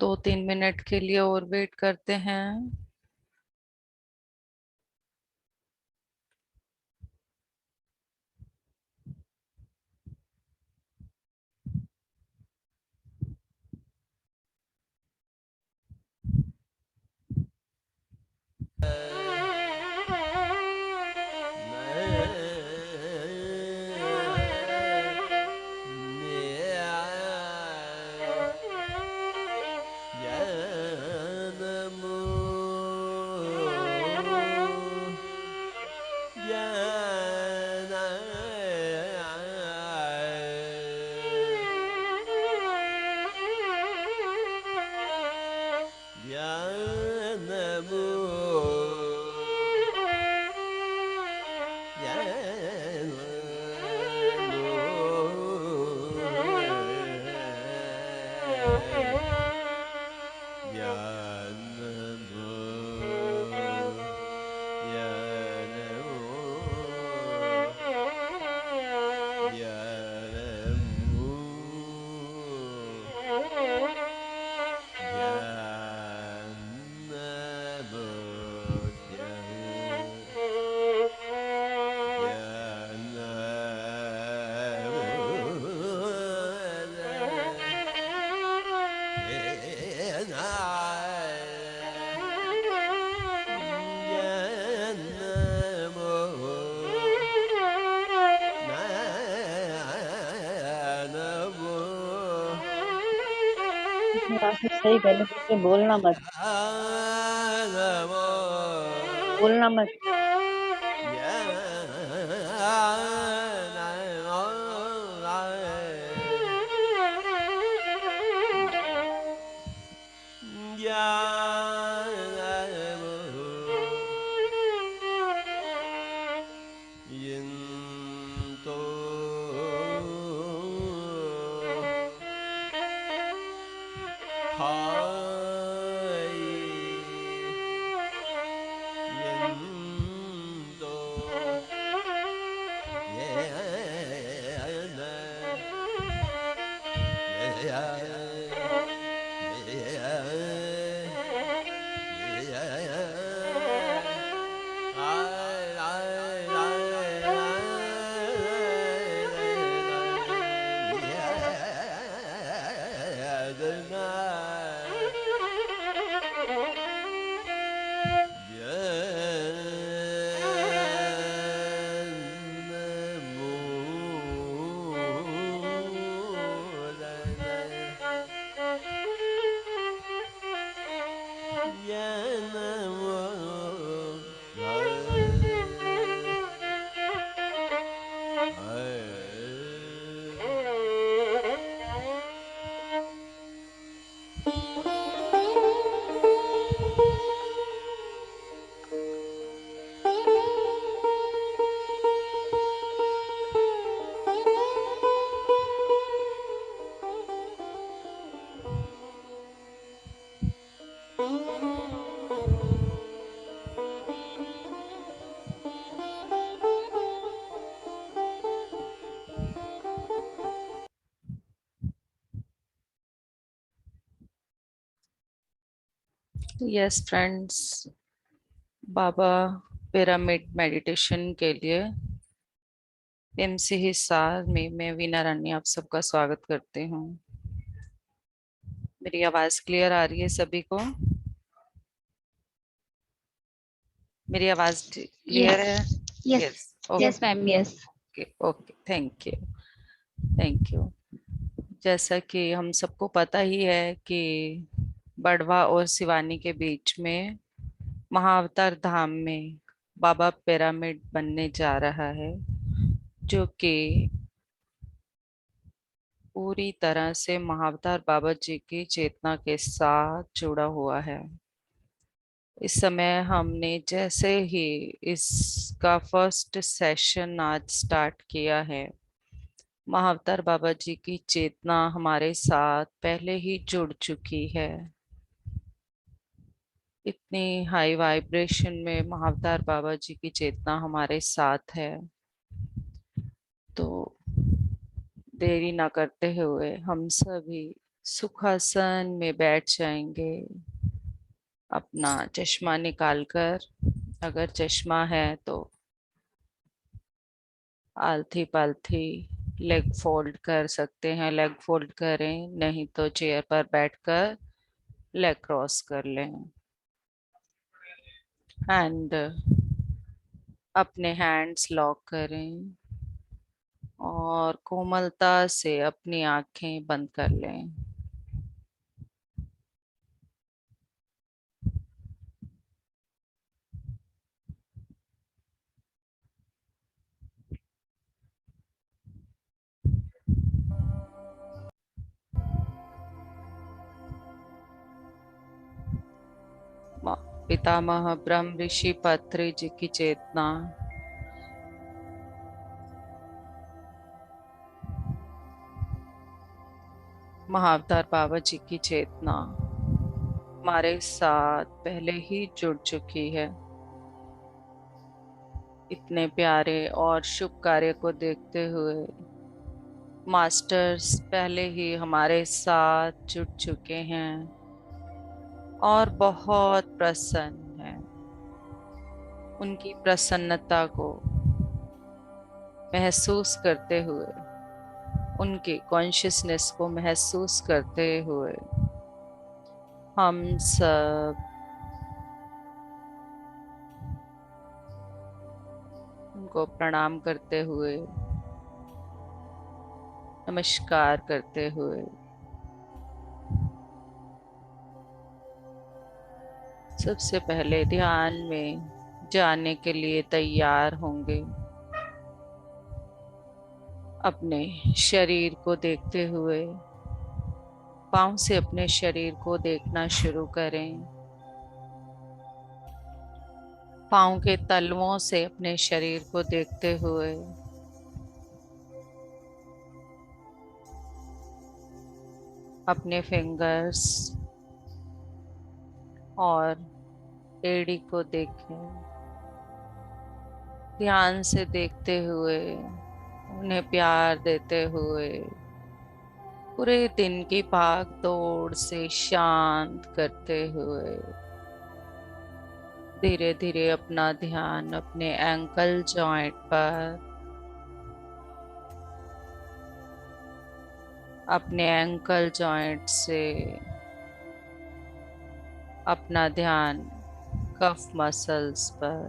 2-3 minute के लिए और वेट करते हैं। राशि सही पहले बोल के बोलना मत। बोलना मत। यस फ्रेंड्स, बाबा पिरामिड मेडिटेशन के लिए एमसी हिसार में मैं वीना रानी आप सबका स्वागत करती हूँ। मेरी आवाज क्लियर आ रही है सभी को? मेरी आवाज क्लियर Yes, है? yes, yes. yes, ma'am. Yes. Okay okay, thank you thank you. जैसा कि हम सबको पता ही है कि बड़वा और सिवानी के बीच में महाअवतार धाम में बाबा पिरामिड बनने जा रहा है, जो कि पूरी तरह से महाअवतार बाबा जी की चेतना के साथ जुड़ा हुआ है। इस समय हमने जैसे ही इसका फर्स्ट सेशन आज स्टार्ट किया है, महाअवतार बाबा जी की चेतना हमारे साथ पहले ही जुड़ चुकी है। इतनी हाई वाइब्रेशन में महाअवतार बाबा जी की चेतना हमारे साथ है। तो देरी ना करते हुए हम सभी सुखासन में बैठ जाएंगे। अपना चश्मा निकालकर, अगर चश्मा है तो आलथी पालथी लेग फोल्ड कर सकते हैं, लेग फोल्ड करें, नहीं तो चेयर पर बैठकर लेग क्रॉस कर लें। एंड अपने हैंड्स लॉक करें और कोमलता से अपनी आंखें बंद कर लें। पितामह ब्रह्म ऋषि पत्री जी की चेतना, महाअवतार बाबा जी की चेतना हमारे साथ पहले ही जुड़ चुकी है। इतने प्यारे और शुभ कार्य को देखते हुए मास्टर्स पहले ही हमारे साथ जुड़ चुके हैं और बहुत प्रसन्न हैं। उनकी प्रसन्नता को महसूस करते हुए, उनकी कॉन्शियसनेस को महसूस करते हुए हम सब उनको प्रणाम करते हुए, नमस्कार करते हुए सबसे पहले ध्यान में जाने के लिए तैयार होंगे। अपने शरीर को देखते हुए पांव से अपने शरीर को देखना शुरू करें। पांव के तलवों से अपने शरीर को देखते हुए अपने फिंगर्स और एड़ी को देखें। ध्यान से देखते हुए, उन्हें प्यार देते हुए, पूरे दिन की भाग दौड़ से शांत करते हुए धीरे धीरे अपना ध्यान अपने एंकल जॉइंट पर, अपने एंकल जॉइंट से अपना ध्यान कफ मसल्स पर,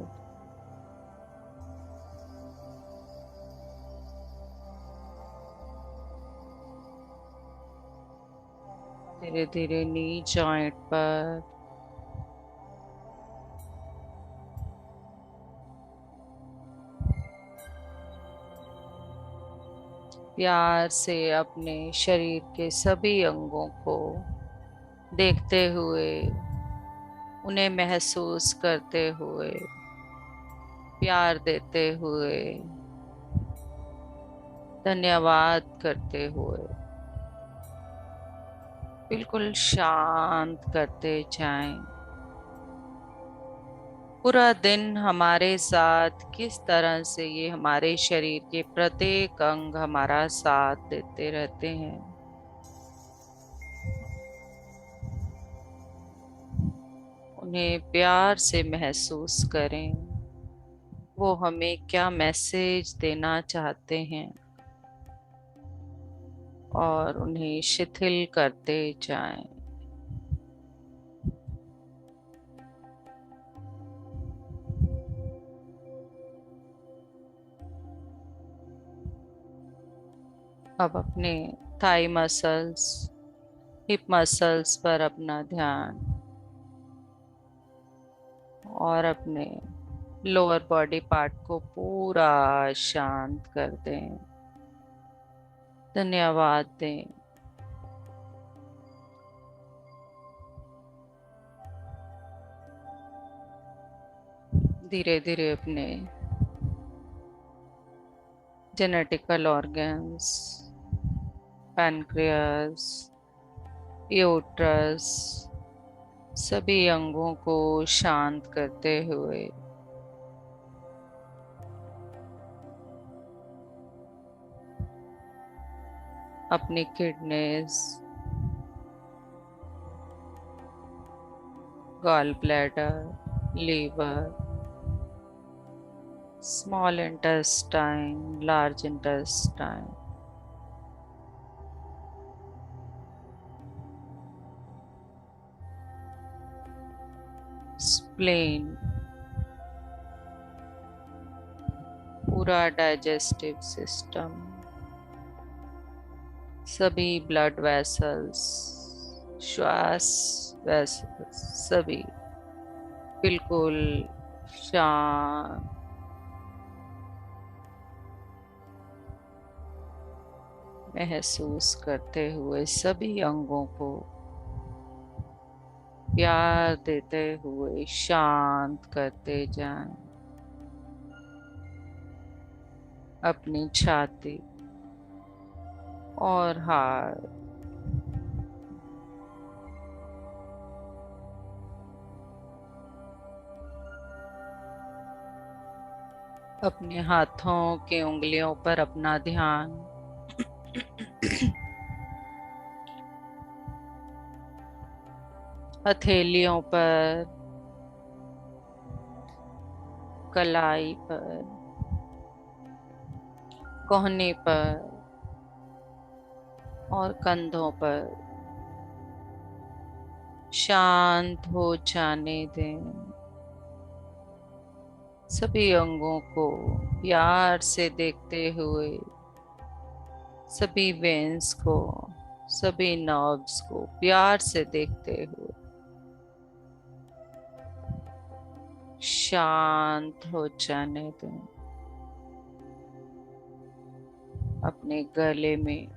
धीरे धीरे नी जॉइंट पर, प्यार से अपने शरीर के सभी अंगों को देखते हुए, उन्हें महसूस करते हुए, प्यार देते हुए, धन्यवाद करते हुए बिल्कुल शांत करते जाएं। पूरा दिन हमारे साथ किस तरह से ये हमारे शरीर के प्रत्येक अंग हमारा साथ देते रहते हैं, उन्हें प्यार से महसूस करें। वो हमें क्या मैसेज देना चाहते हैं और उन्हें शिथिल करते जाएं। अब अपने थाई मसल्स, हिप मसल्स पर अपना ध्यान और अपने लोअर बॉडी पार्ट को पूरा शांत कर दें। धन्यवाद दें। धीरे धीरे अपने जेनेटिकल ऑर्गन्स, पैनक्रियास, यूट्रस, सभी अंगों को शांत करते हुए अपनी kidneys, gall bladder, liver, small intestine, large intestine, spleen, पूरा डाइजेस्टिव सिस्टम, सभी ब्लड वेसल्स, श्वास वेसल्स, सभी बिल्कुल शांत। महसूस करते हुए सभी अंगों को प्यार देते हुए शांत करते जाएं। अपनी छाती और हाथ, अपने हाथों के उंगलियों पर अपना ध्यान हथेलियों पर, कलाई पर, कोहनी पर और कंधों पर शांत हो जाने दें। सभी अंगों को प्यार से देखते हुए, सभी वेन्स को, सभी नर्व्स को प्यार से देखते हुए शांत हो जाने दें। अपने गले में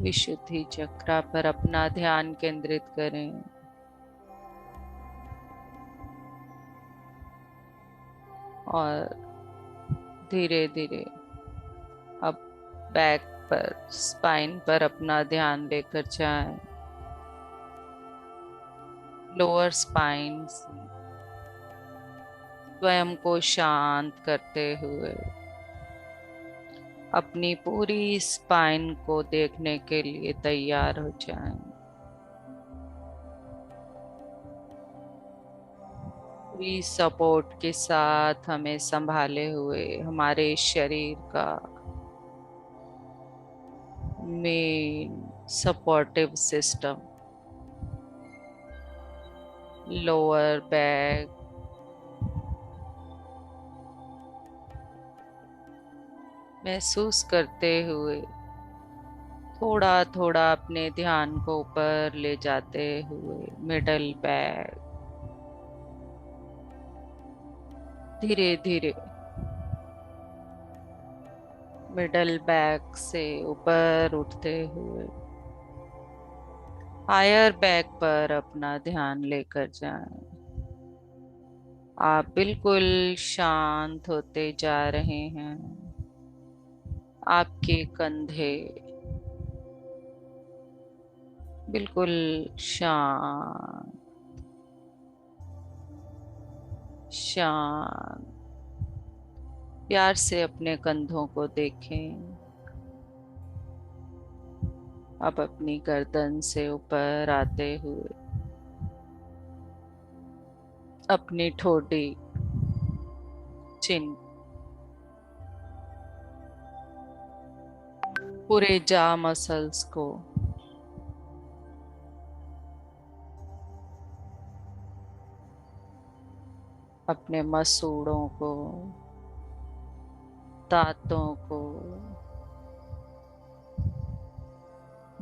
विशुद्धि चक्र पर अपना ध्यान केंद्रित करें और धीरे धीरे अब बैक पर, स्पाइन पर अपना ध्यान लेकर जाएं। लोअर स्पाइन से स्वयं को शांत करते हुए अपनी पूरी स्पाइन को देखने के लिए तैयार हो जाएं। पूरी सपोर्ट के साथ हमें संभाले हुए हमारे शरीर का main supportive system, lower back, महसूस करते हुए थोड़ा थोड़ा अपने ध्यान को ऊपर ले जाते हुए मिडल बैक, धीरे धीरे मिडल बैक से ऊपर उठते हुए हायर बैक पर अपना ध्यान लेकर जाएं। आप बिल्कुल शांत होते जा रहे हैं। आपके कंधे बिल्कुल शांत शांत। प्यार से अपने कंधों को देखें। अब अपनी गर्दन से ऊपर आते हुए अपनी ठोड़ी, चिन, पूरे जा मसल्स को अपने मसूड़ों को, दांतों को,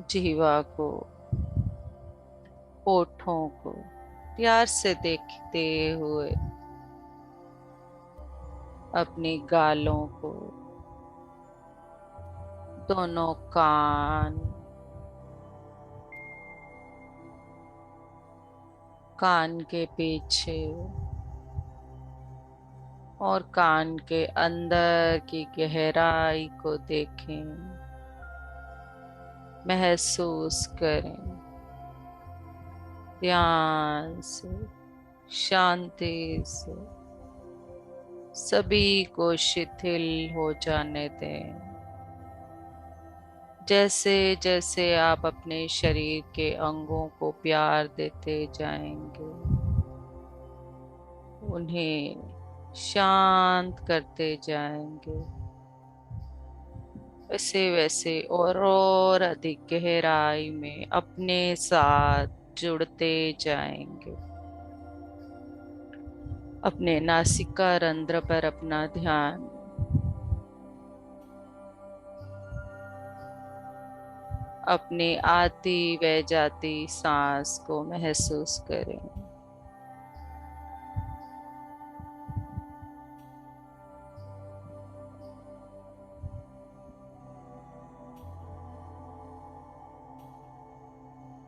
जीवा को, होठों को प्यार से देखते हुए अपनी गालों को, दोनों कान, कान के पीछे और कान के अंदर की गहराई को देखें। महसूस करें ध्यान से, शांति से। सभी को शिथिल हो जाने दें। जैसे जैसे आप अपने शरीर के अंगों को प्यार देते जाएंगे, उन्हें शांत करते जाएंगे, वैसे वैसे और अधिक गहराई में अपने साथ जुड़ते जाएंगे। अपने नासिका रंध्र पर अपना ध्यान, अपने आती व जाती सांस को महसूस करें।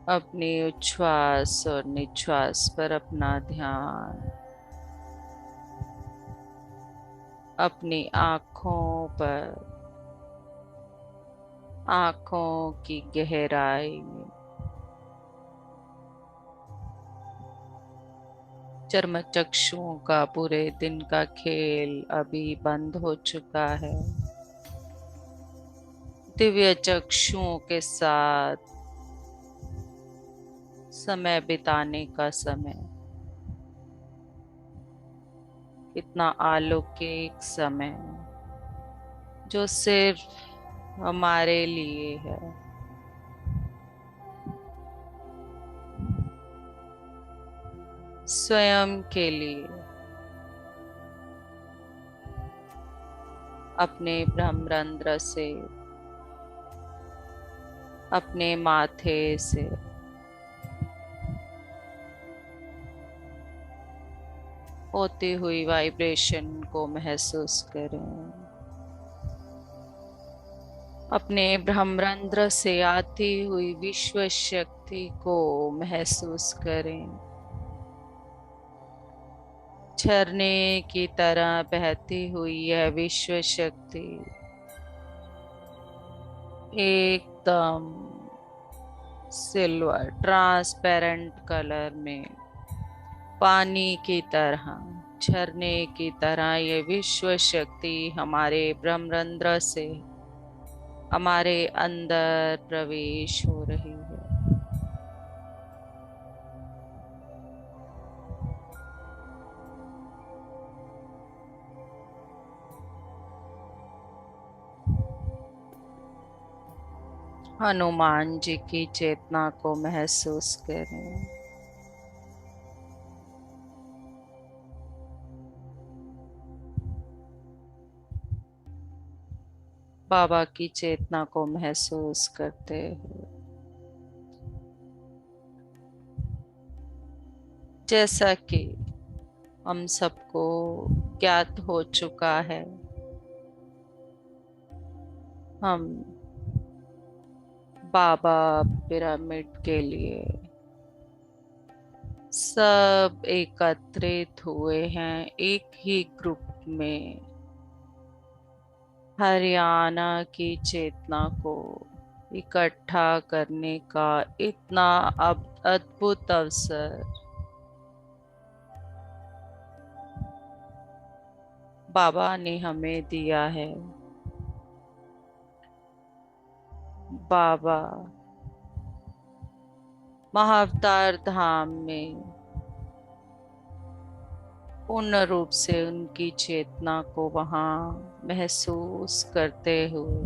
अपने उच्छ्वास और निश्वास पर अपना ध्यान, अपनी आंखों पर, आंखों की गहराई में। चर्म चक्षुओं का पूरे दिन का खेल अभी बंद हो चुका है। दिव्य चक्षुओं के साथ समय बिताने का समय, इतना अलौकिक समय जो सिर्फ हमारे लिए है। स्वयं के लिए, अपने ब्रह्मरंध्र से, अपने माथे से होती हुई वाइब्रेशन को महसूस करें। अपने ब्रह्मरंध्र से आती हुई विश्व शक्ति को महसूस करें। झरने की तरह बहती हुई यह विश्व शक्ति एकदम सिल्वर ट्रांसपेरेंट कलर में, पानी की तरह, झरने की तरह ये विश्व शक्ति हमारे ब्रह्मरंध्र से हमारे अंदर प्रवेश हो रही है। हनुमान जी की चेतना को महसूस करें। बाबा की चेतना को महसूस करते हुए, जैसा कि हम सबको ज्ञात हो चुका है, हम बाबा पिरामिड के लिए सब एकत्रित हुए हैं एक ही ग्रुप में। हरियाणा की चेतना को इकट्ठा करने का इतना अद्भुत अवसर बाबा ने हमें दिया है। बाबा महाअवतार धाम में पूर्ण रूप से उनकी चेतना को वहां महसूस करते हुए,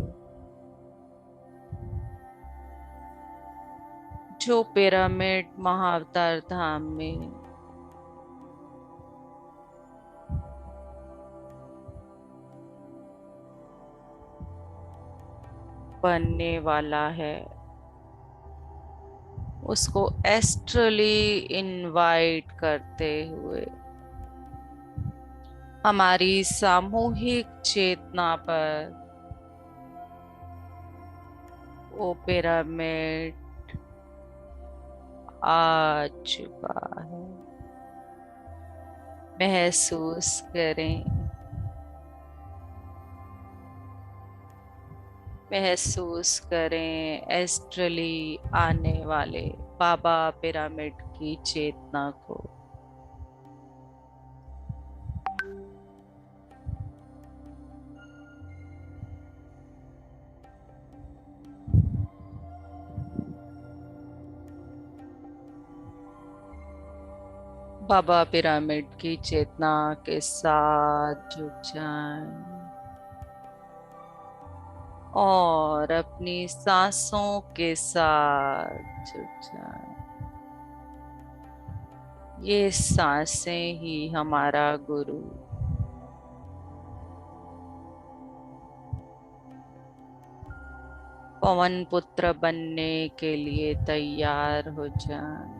जो पिरामिड महाअवतार धाम में बनने वाला है, उसको एस्ट्रली इनवाइट करते हुए हमारी सामूहिक चेतना पर वो पिरामिड आ चुका है। महसूस करें, महसूस करें एस्ट्रली आने वाले बाबा पिरामिड की चेतना को। बाबा पिरामिड की चेतना के साथ जुड़ जाएं और अपनी सांसों के साथ जुड़ जाएं। ये सांसें ही हमारा गुरु, पवन पुत्र बनने के लिए तैयार हो जाएं।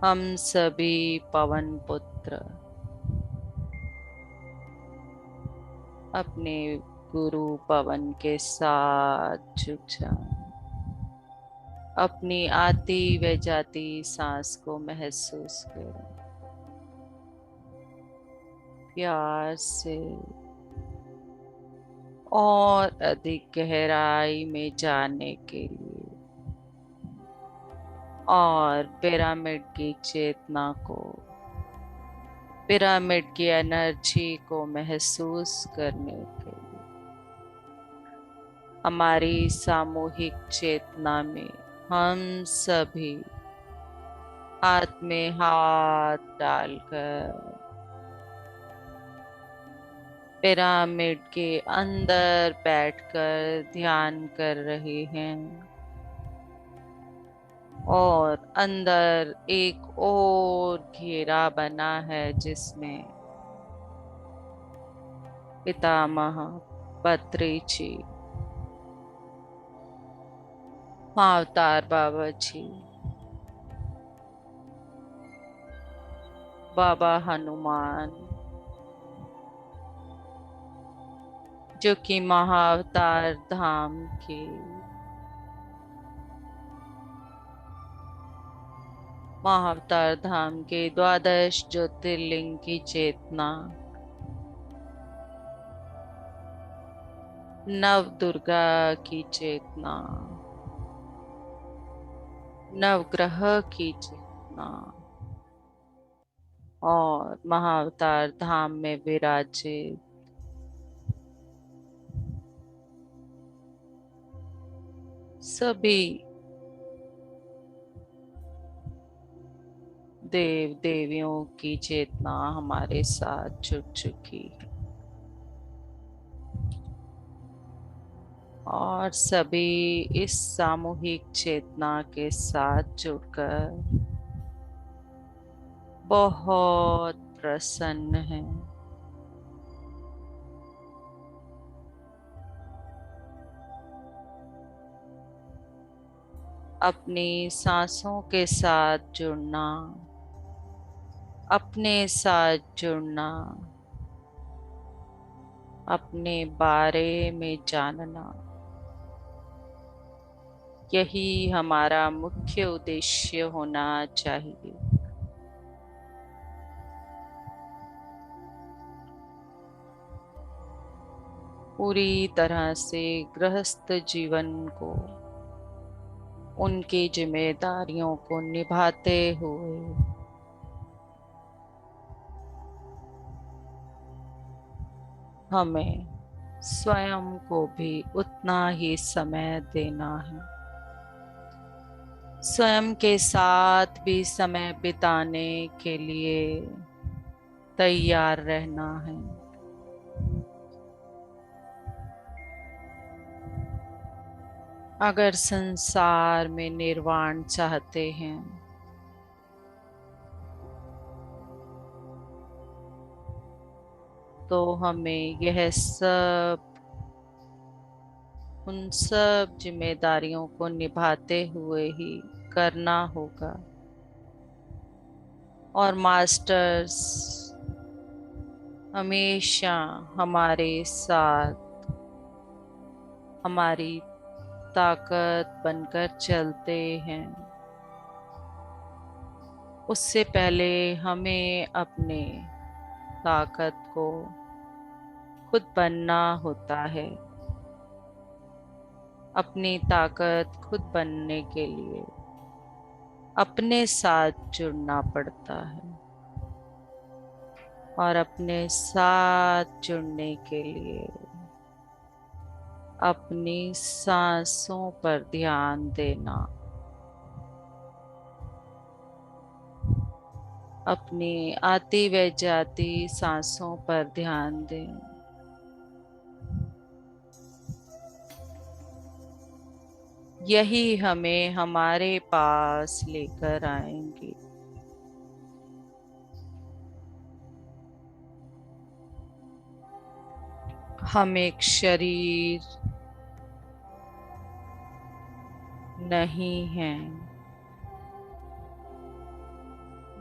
हम सभी पवन पुत्र अपने गुरु पवन के साथ जुड़ जाएं। अपनी आती व जाती सांस को महसूस करें। प्यार से और अधिक गहराई में जाने के लिए और पिरामिड की चेतना को, पिरामिड की एनर्जी को महसूस करने के लिए हमारी सामूहिक चेतना में हम सभी हाथ में हाथ डालकर पिरामिड के अंदर बैठकर ध्यान कर रहे हैं और अंदर एक और घेरा बना है जिसमें पितामह पत्री जी, अवतार बाबा जी, बाबा हनुमान, जो कि महाअवतार धाम के महाअवतार धाम के 12 ज्योतिर्लिंग की चेतना, नव दुर्गा की चेतना, नवग्रह की चेतना और महाअवतार धाम में विराजित सभी देव देवियों की चेतना हमारे साथ जुड़ चुकी है और सभी इस सामूहिक चेतना के साथ जुड़कर बहुत प्रसन्न हैं। अपनी सांसों के साथ जुड़ना, अपने साथ जुड़ना, अपने बारे में जानना, यही हमारा मुख्य उद्देश्य होना चाहिए। पूरी तरह से गृहस्थ जीवन को, उनकी जिम्मेदारियों को निभाते हुए हमें स्वयं को भी उतना ही समय देना है, स्वयं के साथ भी समय बिताने के लिए तैयार रहना है। अगर संसार में निर्वाण चाहते हैं तो हमें यह सब, उन सब जिम्मेदारियों को निभाते हुए ही करना होगा। और मास्टर्स हमेशा हमारे साथ हमारी ताकत बनकर चलते हैं। उससे पहले हमें अपने ताकत को खुद बनना होता है। अपनी ताकत खुद बनने के लिए अपने साथ जुड़ना पड़ता है और अपने साथ जुड़ने के लिए अपनी सांसों पर ध्यान देना, अपनी आती व जाती सांसों पर ध्यान दें। यही हमें हमारे पास लेकर आएंगे। हम एक शरीर नहीं हैं,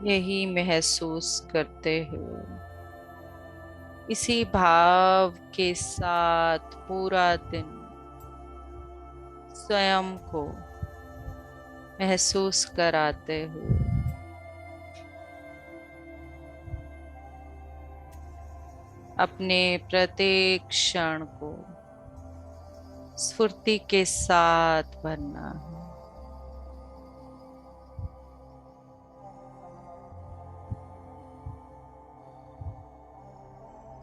यही महसूस करते हुए इसी भाव के साथ पूरा दिन स्वयं को महसूस कराते हुए अपने प्रत्येक क्षण को स्फूर्ति के साथ भरना है।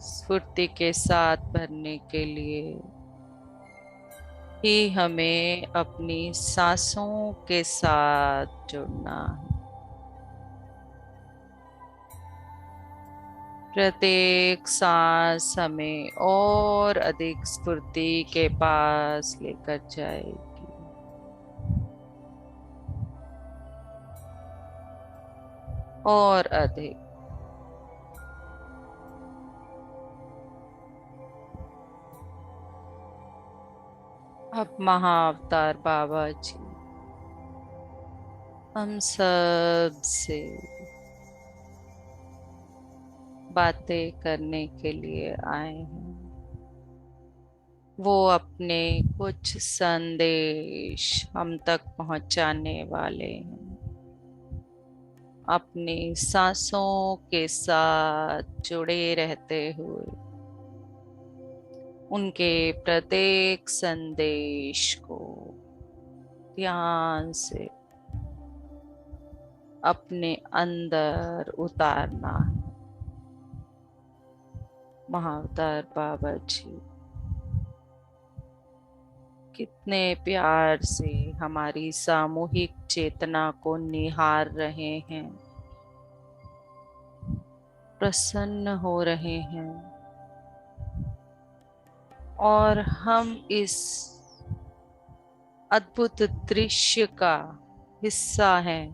स्फूर्ति के साथ भरने के लिए ही हमें अपनी सांसों के साथ जुड़ना है। प्रत्येक सांस हमें और अधिक स्फूर्ति के पास लेकर जाएगी। और अधिक। अब महाअवतार बाबा जी हम सब से बातें करने के लिए आए हैं। वो अपने कुछ संदेश हम तक पहुंचाने वाले हैं। अपनी सांसों के साथ जुड़े रहते हुए उनके प्रत्येक संदेश को ध्यान से अपने अंदर उतारना है। महाअवतार बाबा जी कितने प्यार से हमारी सामूहिक चेतना को निहार रहे हैं, प्रसन्न हो रहे हैं और हम इस अद्भुत दृश्य का हिस्सा हैं।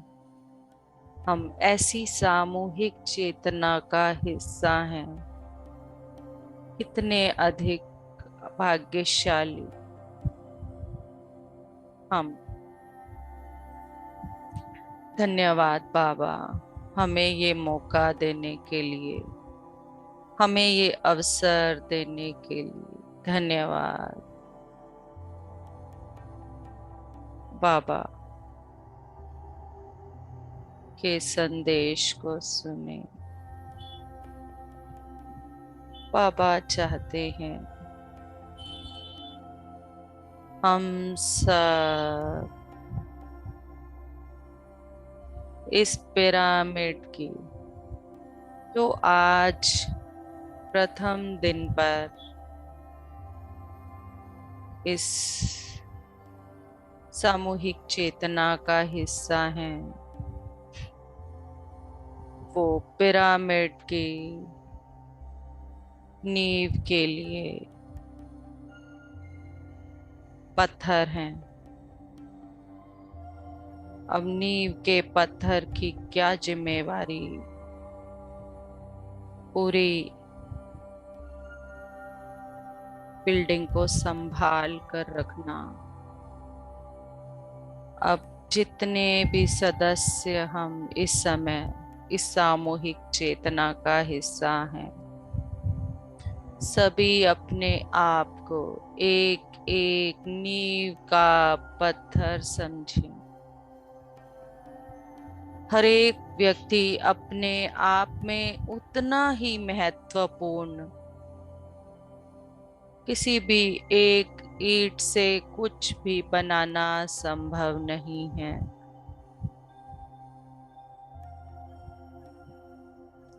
हम ऐसी सामूहिक चेतना का हिस्सा हैं। कितने अधिक भाग्यशाली हम। धन्यवाद बाबा, हमें ये मौका देने के लिए, हमें ये अवसर देने के लिए धन्यवाद बाबा। के संदेश को सुने। बाबा चाहते हैं हम सब इस पिरामिड की जो आज प्रथम दिन पर इस सामूहिक चेतना का हिस्सा हैं, वो पिरामिड की नींव के लिए पत्थर हैं। अब नींव के पत्थर की क्या जिम्मेवारी, पूरी बिल्डिंग को संभाल कर रखना। अब जितने भी सदस्य हम इस समय इस सामूहिक चेतना का हिस्सा हैं, सभी अपने आप को एक एक नींव का पत्थर समझें। हर एक व्यक्ति अपने आप में उतना ही महत्वपूर्ण, किसी भी एक ईंट से कुछ भी बनाना संभव नहीं है।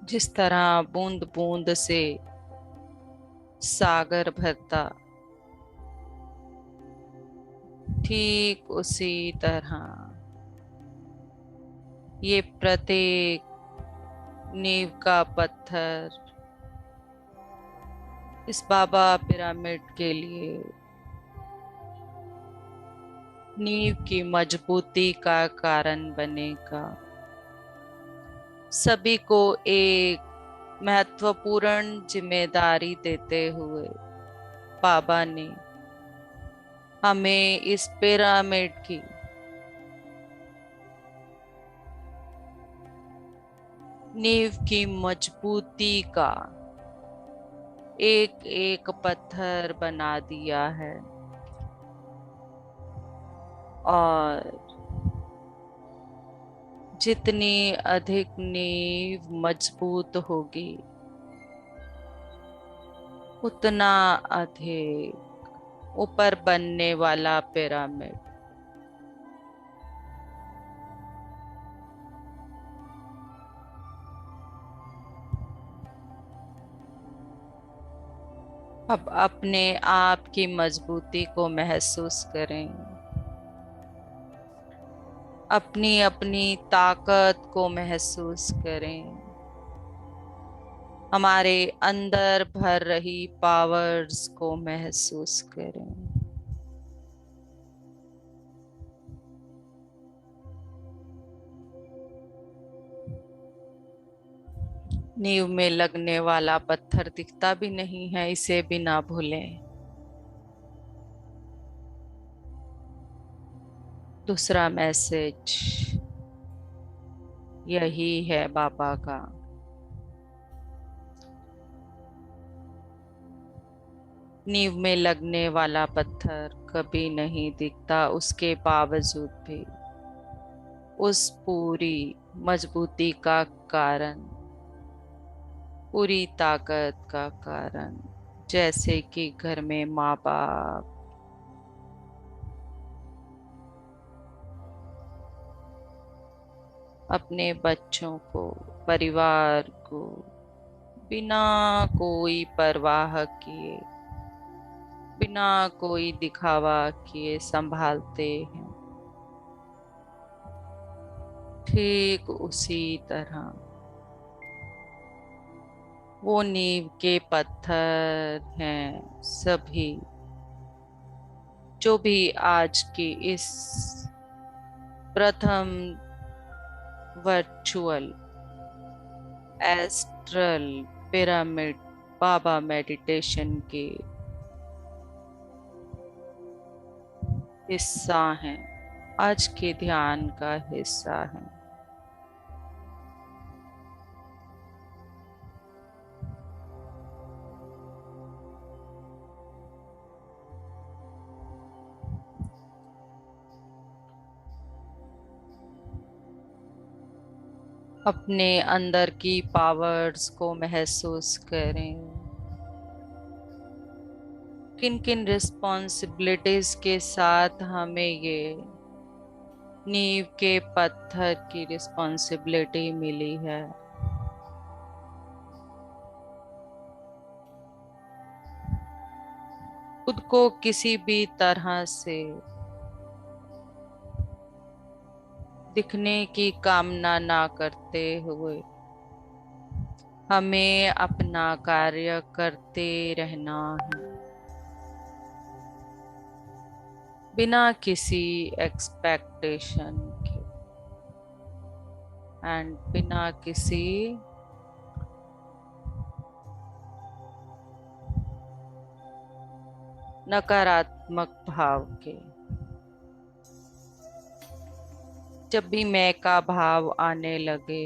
जिस तरह बूंद बूंद से सागर भरता, ठीक उसी तरह ये प्रत्येक नींव का पत्थर इस बाबा पिरामिड के लिए नींव की मजबूती का कारण बनेगा। सभी को एक महत्वपूर्ण जिम्मेदारी देते हुए बाबा ने हमें इस पिरामिड की नींव की मजबूती का एक एक पत्थर बना दिया है। और जितनी अधिक नींव मजबूत होगी उतना अधिक ऊपर बनने वाला पिरामिड अब अपने आप की मजबूती को महसूस करें। अपनी अपनी ताकत को महसूस करें। हमारे अंदर भर रही पावर्स को महसूस करें। नींव में लगने वाला पत्थर दिखता भी नहीं है, इसे भी ना भूलें। दूसरा मैसेज यही है बाबा का। नींव में लगने वाला पत्थर कभी नहीं दिखता, उसके बावजूद भी उस पूरी मजबूती का कारण, पूरी ताकत का कारण, जैसे कि घर में माँ बाप अपने बच्चों को, परिवार को बिना कोई परवाह किए, बिना कोई दिखावा किए संभालते हैं, ठीक उसी तरह वो नींव के पत्थर हैं सभी जो भी आज की इस प्रथम वर्चुअल एस्ट्रल पिरामिड बाबा मेडिटेशन के हिस्सा हैं, आज के ध्यान का हिस्सा हैं। अपने अंदर की पावर्स को महसूस करें। किन किन रिस्पॉन्सिबिलिटीज के साथ हमें ये नींव के पत्थर की रिस्पॉन्सिबिलिटी मिली है। खुद को किसी भी तरह से दिखने की कामना ना करते हुए हमें अपना कार्य करते रहना है, बिना किसी एक्सपेक्टेशन के एंड बिना किसी नकारात्मक भाव के। जब भी मैं का भाव आने लगे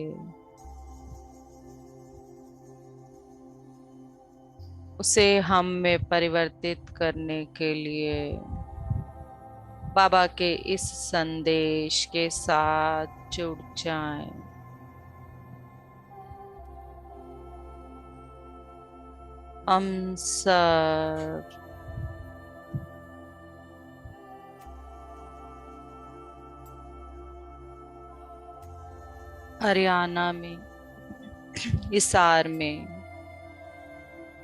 उसे हम में परिवर्तित करने के लिए बाबा के इस संदेश के साथ जुड़ जाएं। हम सब हरियाणा में, हिसार में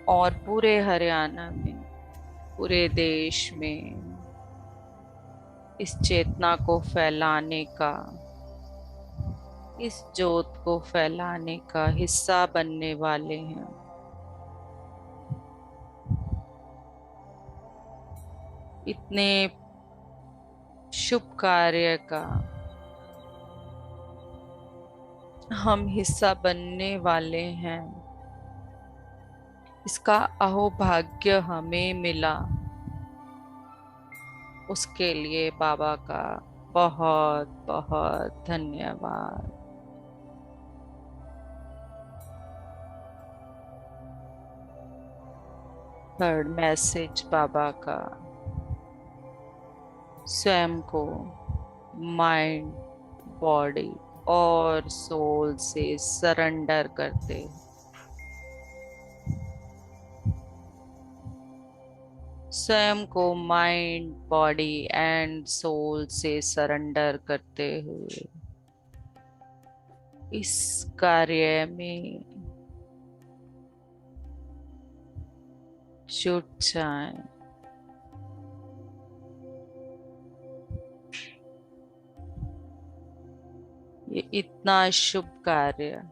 और पूरे हरियाणा में, पूरे देश में इस चेतना को फैलाने का इस ज्योत को फैलाने का हिस्सा बनने वाले हैं। इतने शुभ कार्य का हम हिस्सा बनने वाले हैं। इसका अहोभाग्य हमें मिला, उसके लिए बाबा का बहुत बहुत धन्यवाद। थर्ड मैसेज बाबा का, स्वयं को माइंड, बॉडी और सोल से सरेंडर करते, स्वयं को माइंड, बॉडी एंड सोल से सरेंडर करते हुए इस कार्य में जुट जाएं। ये इतना शुभ कार्य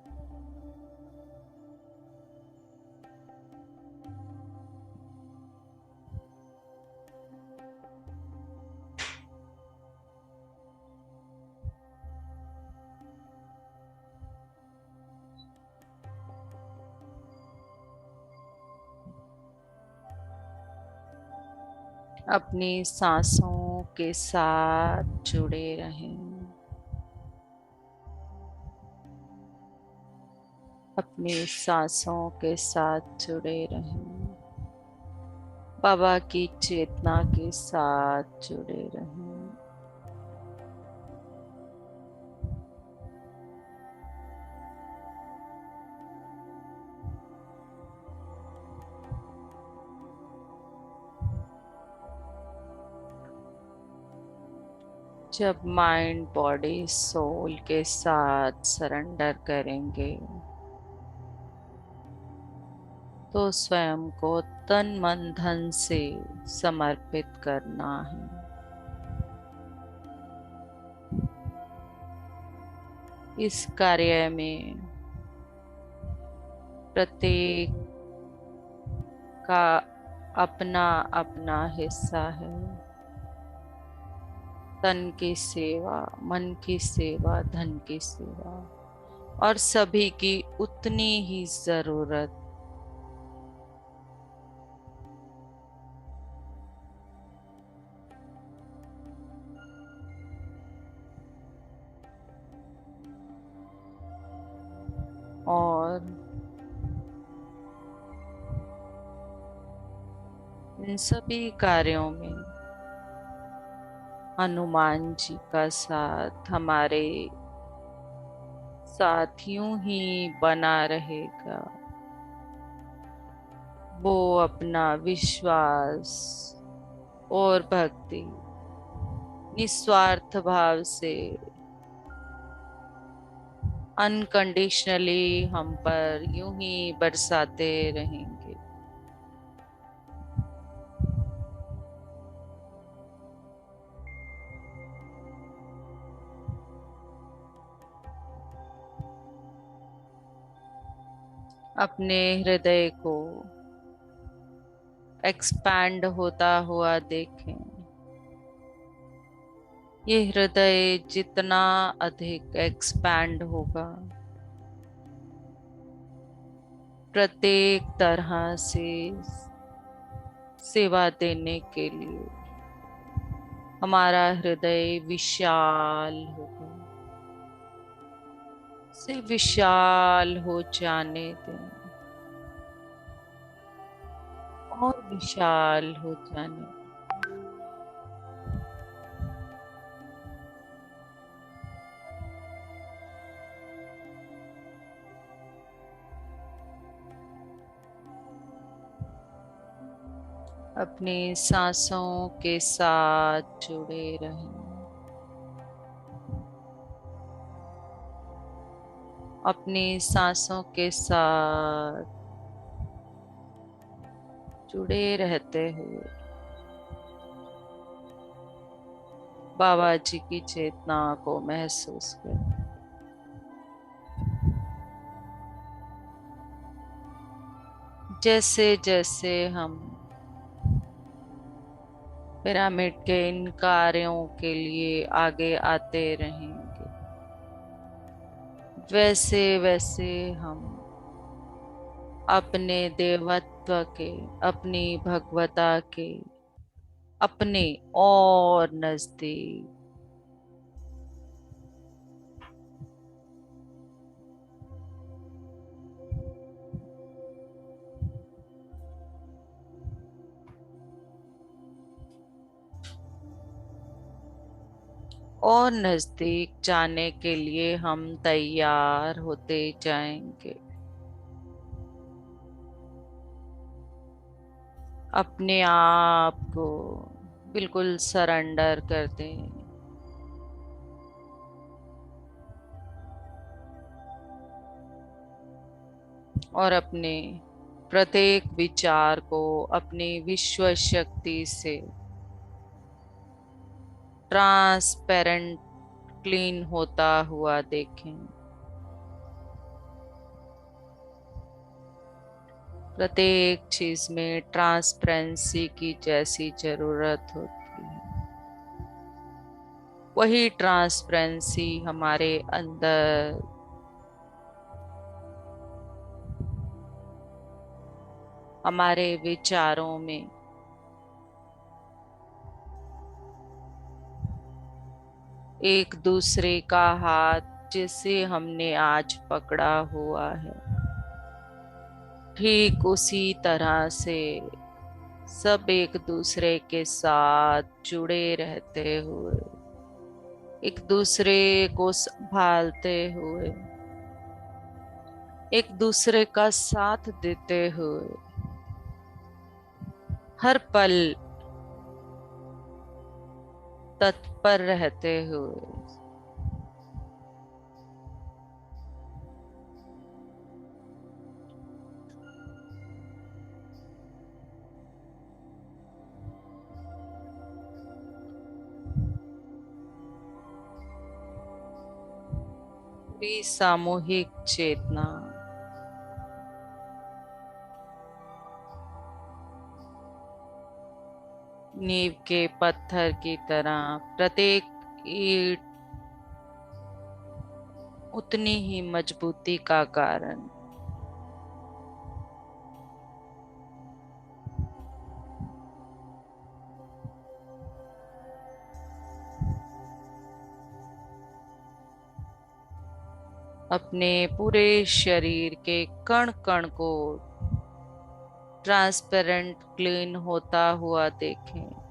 अपनी सांसों के साथ जुड़े रहें। अपनी सांसों के साथ जुड़े रहें। बाबा की चेतना के साथ जुड़े रहें। जब माइंड, बॉडी, सोल के साथ सरेंडर करेंगे तो स्वयं को तन मन धन से समर्पित करना है। इस कार्य में प्रत्येक का अपना अपना हिस्सा है। तन की सेवा, मन की सेवा, धन की सेवा, और सभी की उतनी ही जरूरत। और इन सभी कार्यों में हनुमान जी का साथ हमारे साथ यूं ही बना रहेगा। वो अपना विश्वास और भक्ति निस्वार्थ भाव से अनकंडीशनली हम पर यूं ही बरसाते रहेंगे। अपने हृदय को एक्सपैंड होता हुआ देखें। ये हृदय जितना अधिक एक्सपैंड होगा, प्रत्येक तरह से सेवा देने के लिए हमारा हृदय विशाल होगा। से विशाल हो जाने दें और विशाल हो जाने दें। अपनी सांसों के साथ जुड़े रहें। अपनी सांसों के साथ जुड़े रहते हुए बाबा जी की चेतना को महसूस करें। जैसे जैसे हम पिरामिड के इन कार्यों के लिए आगे आते रहेंगे, वैसे वैसे हम अपने देवत्व के, अपनी भगवता के, अपने और नजदीक, और नजदीक जाने के लिए हम तैयार होते जाएंगे। अपने आप को बिल्कुल सरेंडर कर दें, और अपने प्रत्येक विचार को अपनी विश्व शक्ति से ट्रांसपेरेंट, क्लीन होता हुआ देखें। प्रत्येक चीज में ट्रांसपेरेंसी की जैसी जरूरत होती है, वही ट्रांसपेरेंसी हमारे अंदर, हमारे विचारों में, एक दूसरे का हाथ जिसे हमने आज पकड़ा हुआ है, ठीक उसी तरह से सब एक दूसरे के साथ जुड़े रहते हुए, एक दूसरे को संभालते हुए, एक दूसरे का साथ देते हुए, हर पल तत्पर रहते हुए भी सामूहिक चेतना नींव के पत्थर की तरह, प्रत्येक ईंट उतनी ही मजबूती का कारण। अपने पूरे शरीर के कण कण को ट्रांसपेरेंट, क्लीन होता हुआ देखें।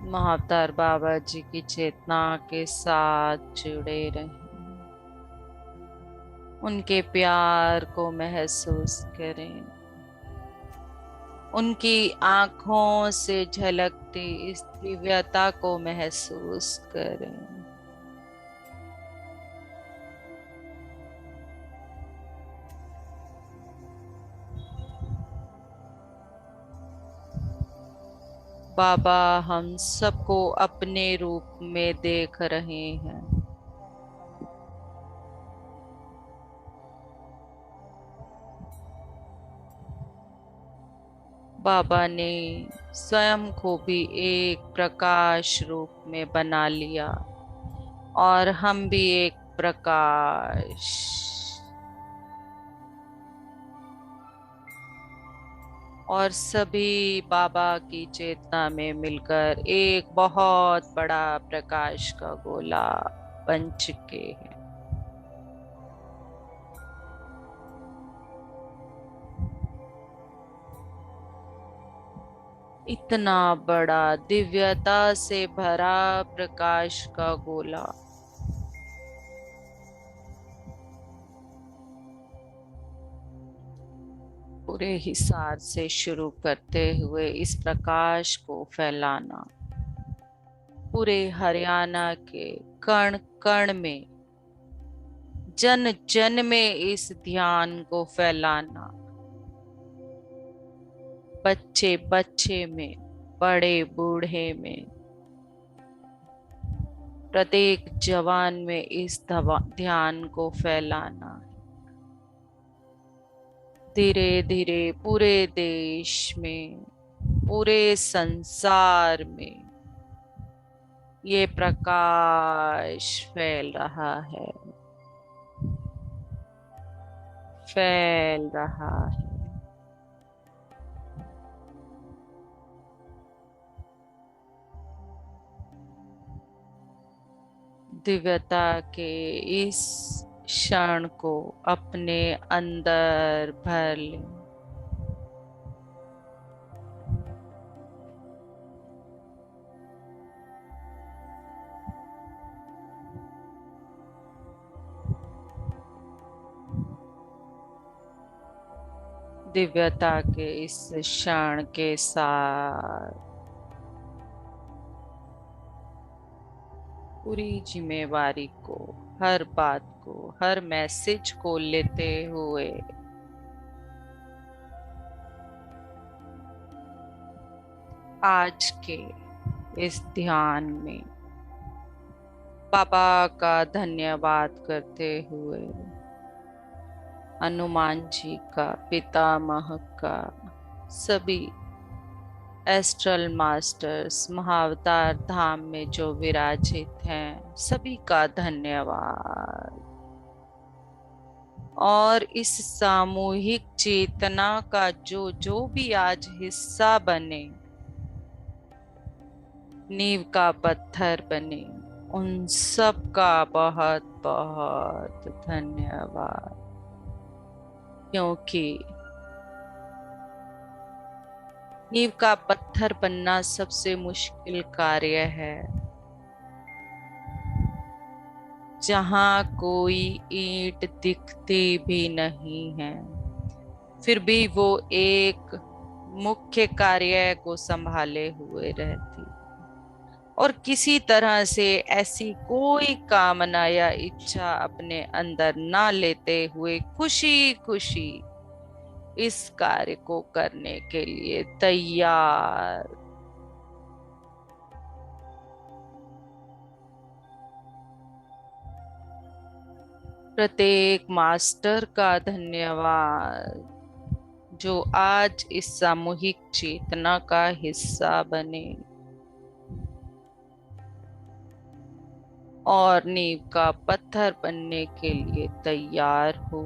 महाअवतार बाबा जी की चेतना के साथ जुड़े रहें, उनके प्यार को महसूस करें, उनकी आंखों से झलकती इस दिव्यता को महसूस करें। बाबा हम सबको अपने रूप में देख रहे हैं। बाबा ने स्वयं को भी एक प्रकाश रूप में बना लिया, और हम भी एक प्रकाश, और सभी बाबा की चेतना में मिलकर एक बहुत बड़ा प्रकाश का गोला बन चुके हैं। इतना बड़ा दिव्यता से भरा प्रकाश का गोला पूरे हिसार से शुरू करते हुए इस प्रकाश को फैलाना, पूरे हरियाणा के कण कण में, जन जन में इस ध्यान को फैलाना, बच्चे बच्चे में, बड़े बूढ़े में, प्रत्येक जवान में इस ध्यान को फैलाना। धीरे धीरे पूरे देश में, पूरे संसार में ये प्रकाश फैल रहा है, फैल रहा है। दिव्यता के इस क्षण को अपने अंदर भर लें। दिव्यता के इस क्षण के साथ पूरी जिम्मेवारी को, हर बात को, हर मैसेज को लेते हुए आज के इस ध्यान में बाबा का धन्यवाद करते हुए, हनुमान जी का, पितामह का, सभी एस्ट्रल मास्टर्स महाअवतार धाम में जो विराजित हैं, सभी का धन्यवाद। और इस सामूहिक चेतना का जो जो भी आज हिस्सा बने, नींव का पत्थर बने, उन सब का बहुत बहुत धन्यवाद। क्योंकि नींव का पत्थर बनना सबसे मुश्किल कार्य है, जहां कोई ईंट दिखती भी नहीं है, फिर भी वो एक मुख्य कार्य को संभाले हुए रहती, और किसी तरह से ऐसी कोई कामना या इच्छा अपने अंदर ना लेते हुए खुशी खुशी इस कार्य को करने के लिए तैयार। प्रत्येक मास्टर का धन्यवाद जो आज इस सामूहिक चेतना का हिस्सा बने और नींव का पत्थर बनने के लिए तैयार हो।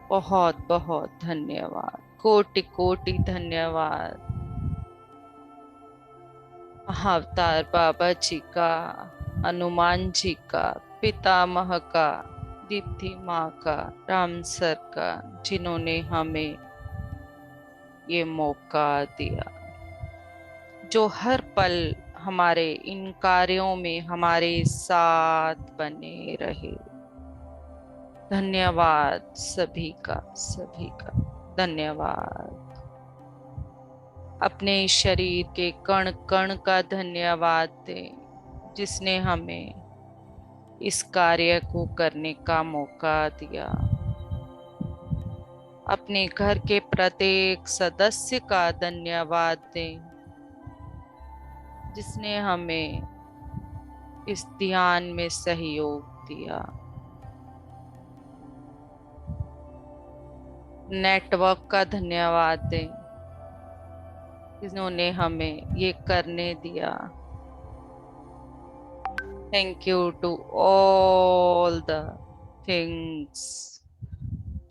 बहुत बहुत धन्यवाद, कोटि कोटि धन्यवाद महाअवतार बाबा जी का, हनुमान जी का, पितामह का, दीप्ति माँ का, राम सर का, जिन्होंने हमें ये मौका दिया, जो हर पल हमारे इन कार्यों में हमारे साथ बने रहे। धन्यवाद सभी का, सभी का धन्यवाद। अपने शरीर के कण कण का धन्यवाद दें, जिसने हमें इस कार्य को करने का मौका दिया। अपने घर के प्रत्येक सदस्य का धन्यवाद दें, जिसने हमें इस ध्यान में सहयोग दिया। नेटवर्क का धन्यवाद दें, जिन्होंने हमें ये करने दिया। Thank you to all the things,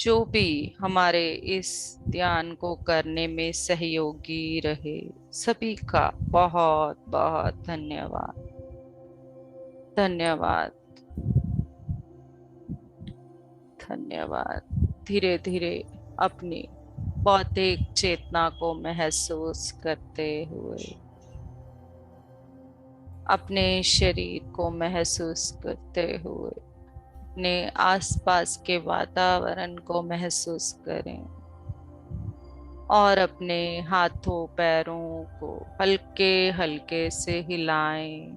जो भी हमारे इस ध्यान को करने में सहयोगी रहे, सभी का बहुत बहुत धन्यवाद। धन्यवाद, धन्यवाद। धीरे धीरे अपनी बौद्धिक चेतना को महसूस करते हुए, अपने शरीर को महसूस करते हुए, अपने आसपास के वातावरण को महसूस करें। और अपने हाथों पैरों को हल्के हल्के से हिलाएं।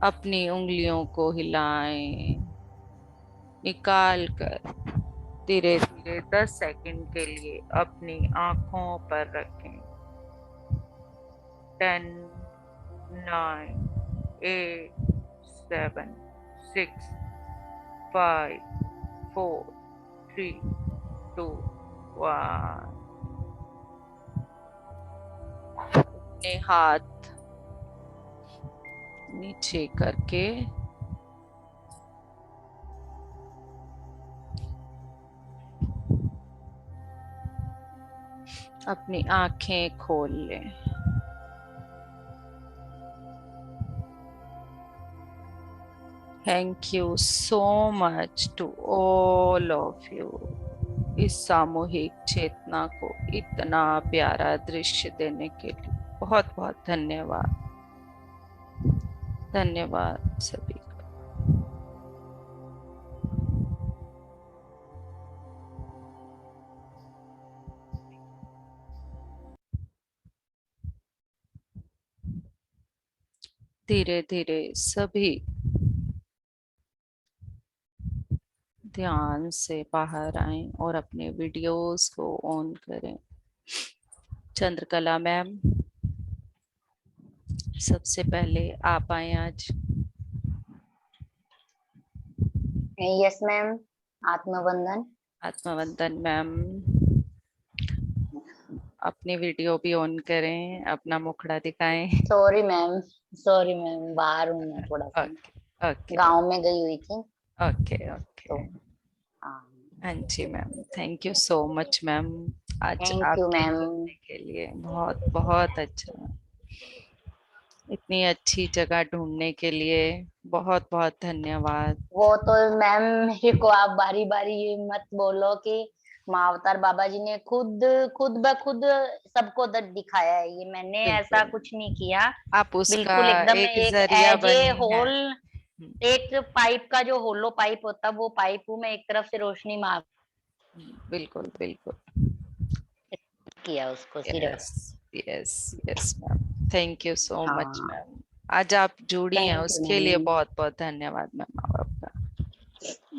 अपनी उंगलियों को हिलाएं, निकाल कर धीरे धीरे 10 सेकंड के लिए अपनी आंखों पर रखें। 10, 9, 8, 7, 6, 5, 4, 3, 2, 1। अपने हाथ नीचे करके अपनी आंखें खोल लें। Thank you so much to all of you, इस सामूहिक चेतना को इतना प्यारा दृश्य देने के लिए बहुत बहुत धन्यवाद। धन्यवाद सभी का। धीरे धीरे सभी ध्यान से बाहर आएं और अपने वीडियोस को ऑन करें। चंद्रकला मैम, सबसे पहले आप आए आज। Yes ma'am. आत्मवंदन। आत्मवंदन मैम, अपनी वीडियो भी ऑन करें, अपना मुखड़ा दिखाएं। सॉरी मैम, सॉरी मैम, बाहर हूँ मैं थोड़ा सा, ओके ओके गांव में गई हुई थी ओके ओके। तो। हाँ। हाँ जी ma'am, thank you so much ma'am, आज थैंक यू आपके मैम। जुड़ने के लिए बहुत बहुत अच्छा। इतनी अच्छी जगह ढूंढने के लिए बहुत बहुत धन्यवाद। वो तो मैम, मेरे को आप बारी बारी ये मत बोलो कि महाअवतार बाबा जी ने खुद खुद ब खुद सबको दर दिखाया है, ये मैंने ऐसा बिल्कुल, कुछ नहीं किया। आप उसका बिल्कुल एकदम एक एक जरिया एज ए बनी है। होल, एक पाइप का जो होलो पाइप होता है वो पाइप हूँ मैं, एक तरफ से रोशनी मार बिल्कुल बिल्कुल। किया उसको यस सिर्फ। Yes yes ma'am, thank you so much हाँ। मैम। आज आप जुड़ी हैं थैंक यू उसके लिए मैम। बहुत बहुत धन्यवाद मैम आपका।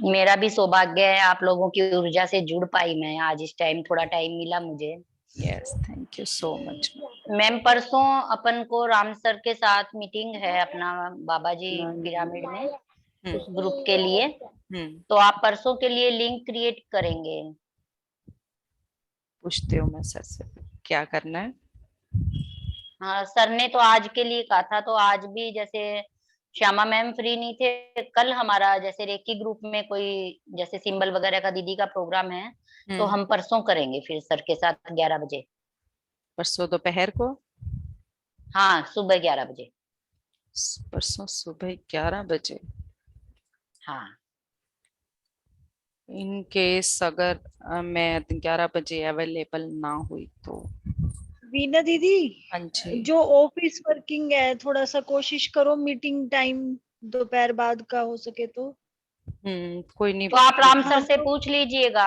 मेरा भी सौभाग्य है, आप लोगों की ऊर्जा से जुड़ पाई मैं आज, इस टाइम थोड़ा टाइम मिला मुझे। Yes, thank you so much. Ma'am परसों अपन को राम सर के साथ मीटिंग है अपना, बाबा जी पिरामिड में, हम्म उस ग्रुप के लिए। हम्म। तो आप परसों के लिए लिंक क्रिएट करेंगे? पूछते हो मैं सर से क्या करना है। हाँ, सर ने तो आज के लिए कहा था, तो आज भी जैसे श्यामा मैम फ्री नहीं थे कल, हमारा जैसे रेकी ग्रुप में कोई जैसे सिंबल वगैरह का दीदी का प्रोग्राम है, तो हम्म। हम परसों करेंगे फिर सर के साथ 11 बजे। परसों दोपहर को? हाँ, सुबह 11 बजे। परसों सुबह 11 बजे? हाँ। इन केस अगर मैं 11 बजे अवेलेबल ना हुई तो? वीना दीदी, हाँ जी। जो ऑफिस वर्किंग है थोड़ा सा कोशिश करो मीटिंग टाइम दोपहर बाद का हो सके तो। कोई नहीं। तो आप राम सर हम से लोग पूछ लीजिएगा।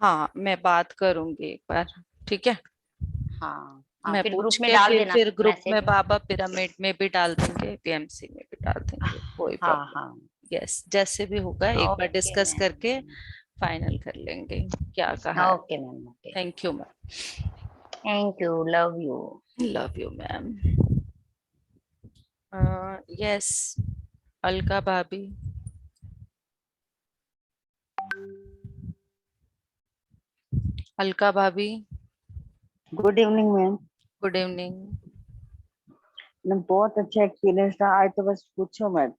हाँ, मैं बात करूंगी एक बार। ठीक है, हाँ हाँ, मैं फिर पूछ ग्रुप में के डाल फिर देना फिर ग्रुप में मैसेज। बाबा पिरामिड में भी डाल देंगे, पीएमसी में भी डाल देंगे, कोई हाँ प्रॉब्लम। हाँ। यस, जैसे भी होगा एक बार ओके डिस्कस करके मैम। फाइनल कर लेंगे क्या कहा है। Okay ma'am. Okay. Thank you ma'am. Thank you, love you. Love you ma'am. Yes, Alka भाभी। अलका भाभी, good evening ma'am. Good evening. बहुत अच्छा एक्सपीरियंस था आज तो, बस पूछो मत।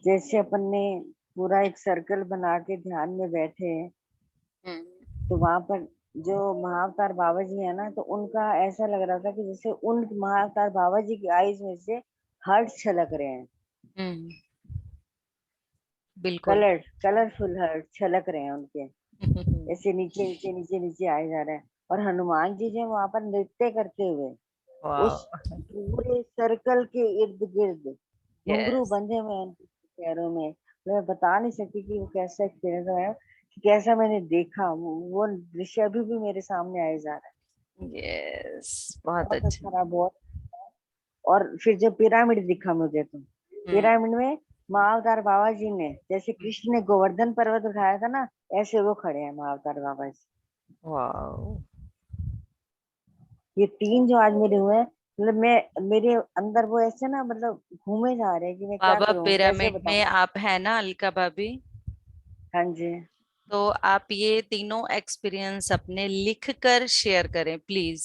जैसे अपन ने पूरा एक सर्कल बना के ध्यान में बैठे हैं, हम्म तो वहां पर जो महाअवतार बाबा जी है ना, तो उनका ऐसा लग रहा था कि जैसे उन महाअवतार बाबा जी की आईज में से हर्ट छलक रहे हैं। हम्म, बिल्कुल। कलरफुल हर्ट छलक रहे हैं उनके, ऐसे नीचे नीचे नीचे नीचे आए जा रहे हैं। और हनुमान जी जो वहां पर नृत्य करते हुए उस वाह। पूरे सर्कल के इर्द गिर्द घुंघरू यस। बंधे हुए हैं उनके पैरों में। मैं बता नहीं सकती कि वो कैसा एक्सपीरियंस है। कैसा मैंने देखा, वो दृश्य अभी भी मेरे सामने आए जा रहा है। यस, बहुत बहुत अच्छा। अच्छा रहा, बहुत। और फिर जब पिरामिड दिखा मुझे, तो पिरामिड में महाअवतार बाबा जी ने, जैसे कृष्ण ने गोवर्धन पर्वत उठाया था ना, ऐसे वो खड़े हैं महाअवतार बाबा जी। वाओ। ये 3 जो आज मेरे हुए हैं, मतलब मैं, मेरे अंदर वो ऐसे ना, मतलब घूमे जा रहे हैं कि मैं क्या बाबा करूं, कैसे पिरामिड में बताऊं। आप है ना अलका भाभी? हाँ जी। तो आप ये तीनों एक्सपीरियंस अपने लिख कर शेयर करें प्लीज।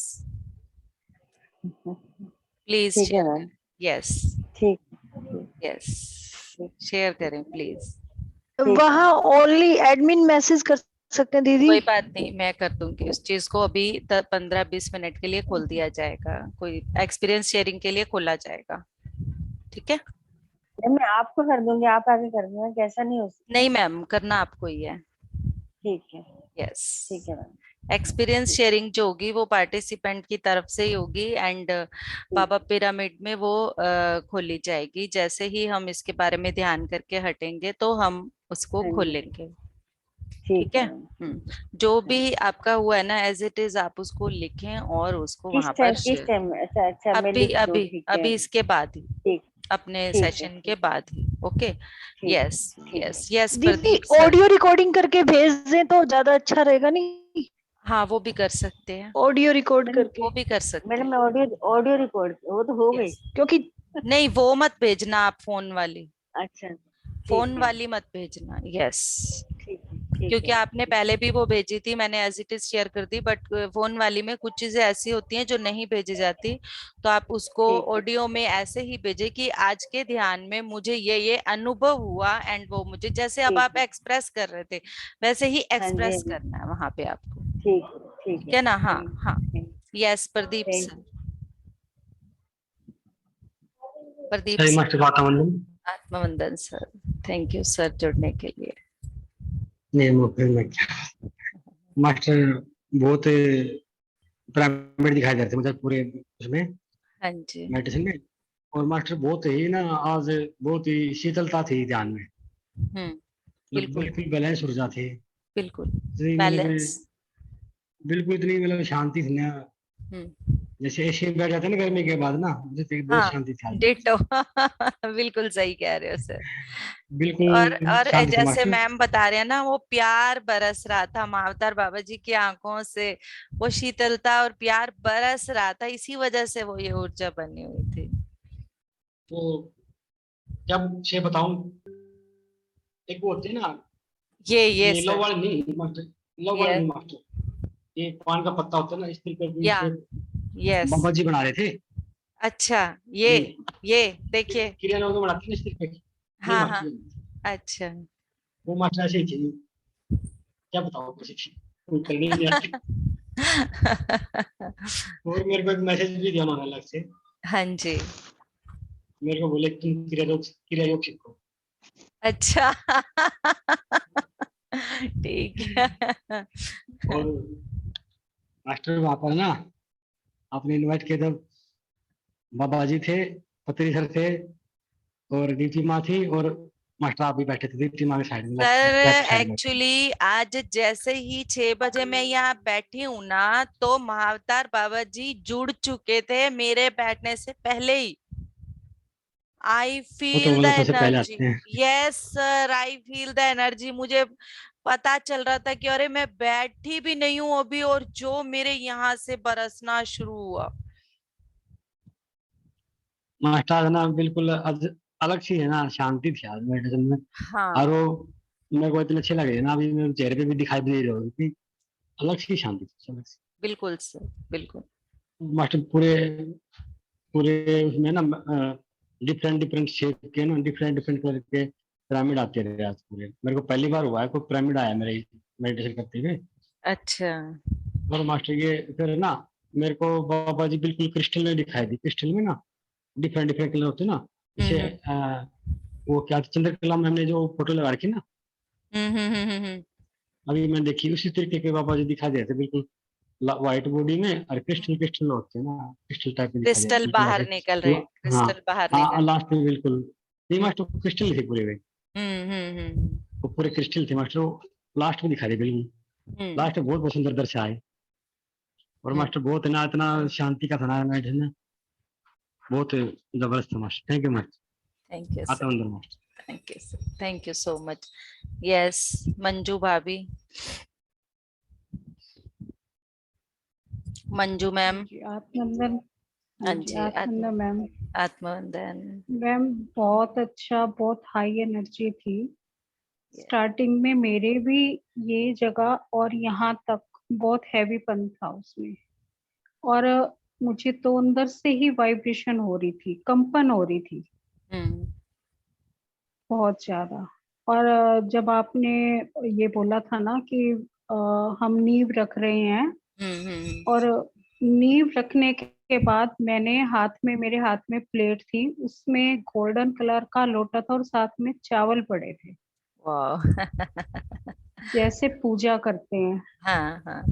प्लीज ठीक है शेयर मैम। करें। यस। ठीक। यस, ठीक। शेयर करें प्लीज। ठीक है। वहाँ ओनली एडमिन मैसेज कर सकते हैं दीदी? कोई बात नहीं, मैं कर दूंगी उस चीज को। अभी 15-20 मिनट के लिए खोल दिया जाएगा, कोई एक्सपीरियंस शेयरिंग के लिए खोला जाएगा। ठीक है। मैं आपको कर दूंगी, आप आगे कर देना, कैसा नहीं हो सकता। नहीं मैम, करना आपको ही है। ठीक है। यस। ठीक है मैम। एक्सपीरियंस शेयरिंग जो होगी वो पार्टिसिपेंट की तरफ से ही होगी, एंड बाबा पिरामिड में वो खोली जाएगी। जैसे ही हम इसके बारे में ध्यान करके हटेंगे तो हम उसको हाँ जी। खोलेंगे। ठीक ठीक है। है मैम। जो हाँ। भी आपका हुआ है ना, एज इट इज आप उसको लिखें और उसको किस वहां पर टाइम, किस शेयर। टाइम? अच्छा अच्छा, मैं अभी लिख दूं, अभी ठीक है। अभी इसके बाद ही, ठीक। अपने ठीक है। सेशन के ठीक है। बाद ही। ओके। ठीक है। यस ठीक है। यस यस, दीदी प्रदीप सर। ऑडियो रिकॉर्डिंग करके भेज दें तो ज्यादा अच्छा रहेगा नहीं? हाँ, वो भी कर सकते हैं। ऑडियो रिकॉर्ड मैडम, करके, वो भी कर सकते मैडम हैं। मैं ऑडियो, ऑडियो रिकॉर्ड वो तो हो गई। यस। क्योंकि नहीं, वो मत भेजना आप, फोन वाली। अच्छा। फोन ठीक है। वाली मत भेजना। यस। ठीक है। ठीक क्योंकि है। आपने ठीक पहले है। भी वो भेजी थी, मैंने एज इट इज शेयर कर दी, बट फोन वाली में कुछ चीजें ऐसी होती हैं जो नहीं भेजी जाती। तो आप उसको ठीक है। ऑडियो में ऐसे ही भेजे कि आज के ध्यान में मुझे ये अनुभव हुआ, एंड वो मुझे जैसे अब ठीक आप है। एक्सप्रेस कर रहे थे वैसे ही हाँ जी, हाँ एक्सप्रेस जी। करना है वहां पे आपको। ठीक है। ठीक ठीक है। है ना? हाँ थैंक हाँ। Thank yes, Pradeep thank sir. Pradeep सही सर। मास्टर बात मंडल आत्मवंदन सर। थैंक यू सर जुड़ने के लिए। नहीं फिर मैं क्या मास्टर बहुत पिरामिड दिखाई दे रहे थे मुझे पूरे उसमें हाँ जी। मेडिसिन में। और मास्टर बहुत ही ना आज बहुत ही शीतलता थी ध्यान में, मतलब बिल्कुल बिल्कुल बैलेंस ऊर्जा थी। बिल्कुल। इतनी बैलेंस। मतलब बिल्कुल इतनी मतलब शांति थी ना, हम्म। जैसे एसी में बैठ जाते हैं ना गर्मी के बाद ना, मुझे बहुत हाँ, शांति थी आज मेरे डिटो। बिल्कुल सही कह रहे हो सर। बिल्कुल और शांति थी जैसे मास्टर। मैम बता रहे हैं ना, वो प्यार बरस रहा था महाअवतार बाबा जी की आंखों से। वो शीतलता और प्यार बरस रहा था, इसी वजह से वो ये ऊर्जा बनी हुई थी। तो जब से बताऊं, एक वो होती है ना, ये ये लव सर। वाली नहीं मास्टर, लव वाली यस। नहीं मास्टर, ये पान का पत्ता होता है ना, इस तरीके की या। Shape yes. बाबा जी बना रहे थे। अच्छा। ये ये ये देखिए। क्रिया लोग बनाते हैं ना इस तरीके की, ये हाँ हाँ। मास्टर अच्छा। वो मास्टर ऐसे ही थे। क्या बताओ कुछ करने नहीं आती। और मेरे को एक मैसेज भी दिया उन्होंने अलग से, हाँ जी। मेरे को बोले तुम क्रिया योग सीखो। अच्छा। ठीक है। और मास्टर वहां पर ना आपने इनवाइट किया था, बाबा जी थे, पत्री सर थे, और दीप्ति माँ थी, और मास्टर आप भी बैठे थे दीप्ति माँ के साइड में, सर लेफ्ट साइड में। एक्चुअली आज जैसे ही 6 बजे मैं यहाँ बैठी हूँ ना, तो महाअवतार बाबा जी जुड़ चुके थे मेरे बैठने से पहले ही। आई वो तो फील द मतलब सबसे पहले एनर्जी। आते हैं। Yes sir, I feel the energy. मुझे पता चल रहा था कि अरे मैं बैठी भी नहीं हूँ अभी, और जो मेरे यहाँ से बरसना शुरू हुआ। मास्टर आज ना बिल्कुल आज अलग सी है ना, शांति थी आज मेडिटेशन में। और हाँ, वो मेरे को इतने अच्छे लग रहे हैं ना, अभी मेरे चेहरे पे भी दिखाई दे रही होगी, अलग सी शांति थी, अलग सी। बिल्कुल सर, बिल्कुल। मास्टर पूरे पूरे उसमें ना डिफरेंट डिफरेंट शेप के ना, डिफरेंट डिफरेंट कलर के पिरामिड आते रहे आज पूरे। मेरे को पहली बार हुआ है कोई पिरामिड आया मेरे मेडिटेशन करते हुए। अच्छा। और मास्टर ये फिर ना मेरे को बाबा जी बिल्कुल क्रिस्टल में दिखाई दी, क्रिस्टल में ना डिफरेंट डिफरेंट कलर होते हैं ना, जैसे हम्म वो क्या चंद्रकला मैम ने जो फोटो लगा रखी ना, हम्म हम्म हम्म हम्म हम्म। अभी मैं देखी उसी तरीके के बाबा जी दिखाई देते बिल्कुल, व्हाइट बॉडी में, और क्रिस्टल क्रिस्टल होते हैं ना, क्रिस्टल टाइप में दिखाई देते क्रिस्टल बिल्कुल बाहर ऐसे। निकल रहे हैं, हाँ क्रिस्टल बाहर हाँ, निकल। लास्ट में बिल्कुल नहीं मास्टर क्रिस्टल थे पूरे वे, हम्म हम्म हम्म वो पूरे क्रिस्टल थे मास्टर। लास्ट में दिखा दे बिल्कुल। लास्ट में बहुत सुंदर दृश्य आए और मास्टर बहुत ना इतना शांति का था नाइट है ना, बहुत जबरदस्त था master. Thank you master. Thank you आता सर, अंदर master. Thank you sir, thank you so much. Yes, Manju भाभी, मंजू मैम। जी, आत्मवंदन। हाँ हाँ जी, जी, आत्मवंदन मैम। आत्मवंदन। मैम बहुत अच्छा, बहुत हाई एनर्जी थी। स्टार्टिंग में मेरे भी ये जगह और यहाँ तक बहुत हैवीपन था उसमें, और मुझे तो अंदर से ही वाइब्रेशन हो रही थी, कंपन हो रही थी बहुत ज्यादा। और जब आपने ये बोला था ना कि हम नींव रख रहे हैं, और नींव रखने के बाद मैंने मेरे हाथ में प्लेट थी, उसमें गोल्डन कलर का लोटा था और साथ में चावल पड़े थे, वाह। जैसे पूजा करते हैं। हाँ हाँ।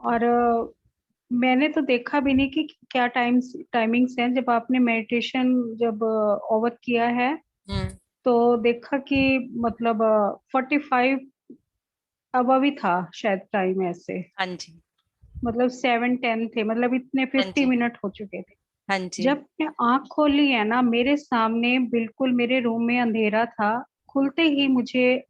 और मैंने तो देखा भी नहीं कि क्या टाइमिंग्स हैं। जब आपने मेडिटेशन जब ओवर किया है तो देखा कि मतलब 45 अब अभी था शायद टाइम ऐसे, हाँ जी, मतलब 7-10 थे, मतलब इतने हाँ 50 जी, मिनट हो चुके थे। हाँ जी। जब मैं आंख खोली है ना, मेरे सामने बिल्कुल मेरे रूम में अंधेरा था। खुलते ही मुझे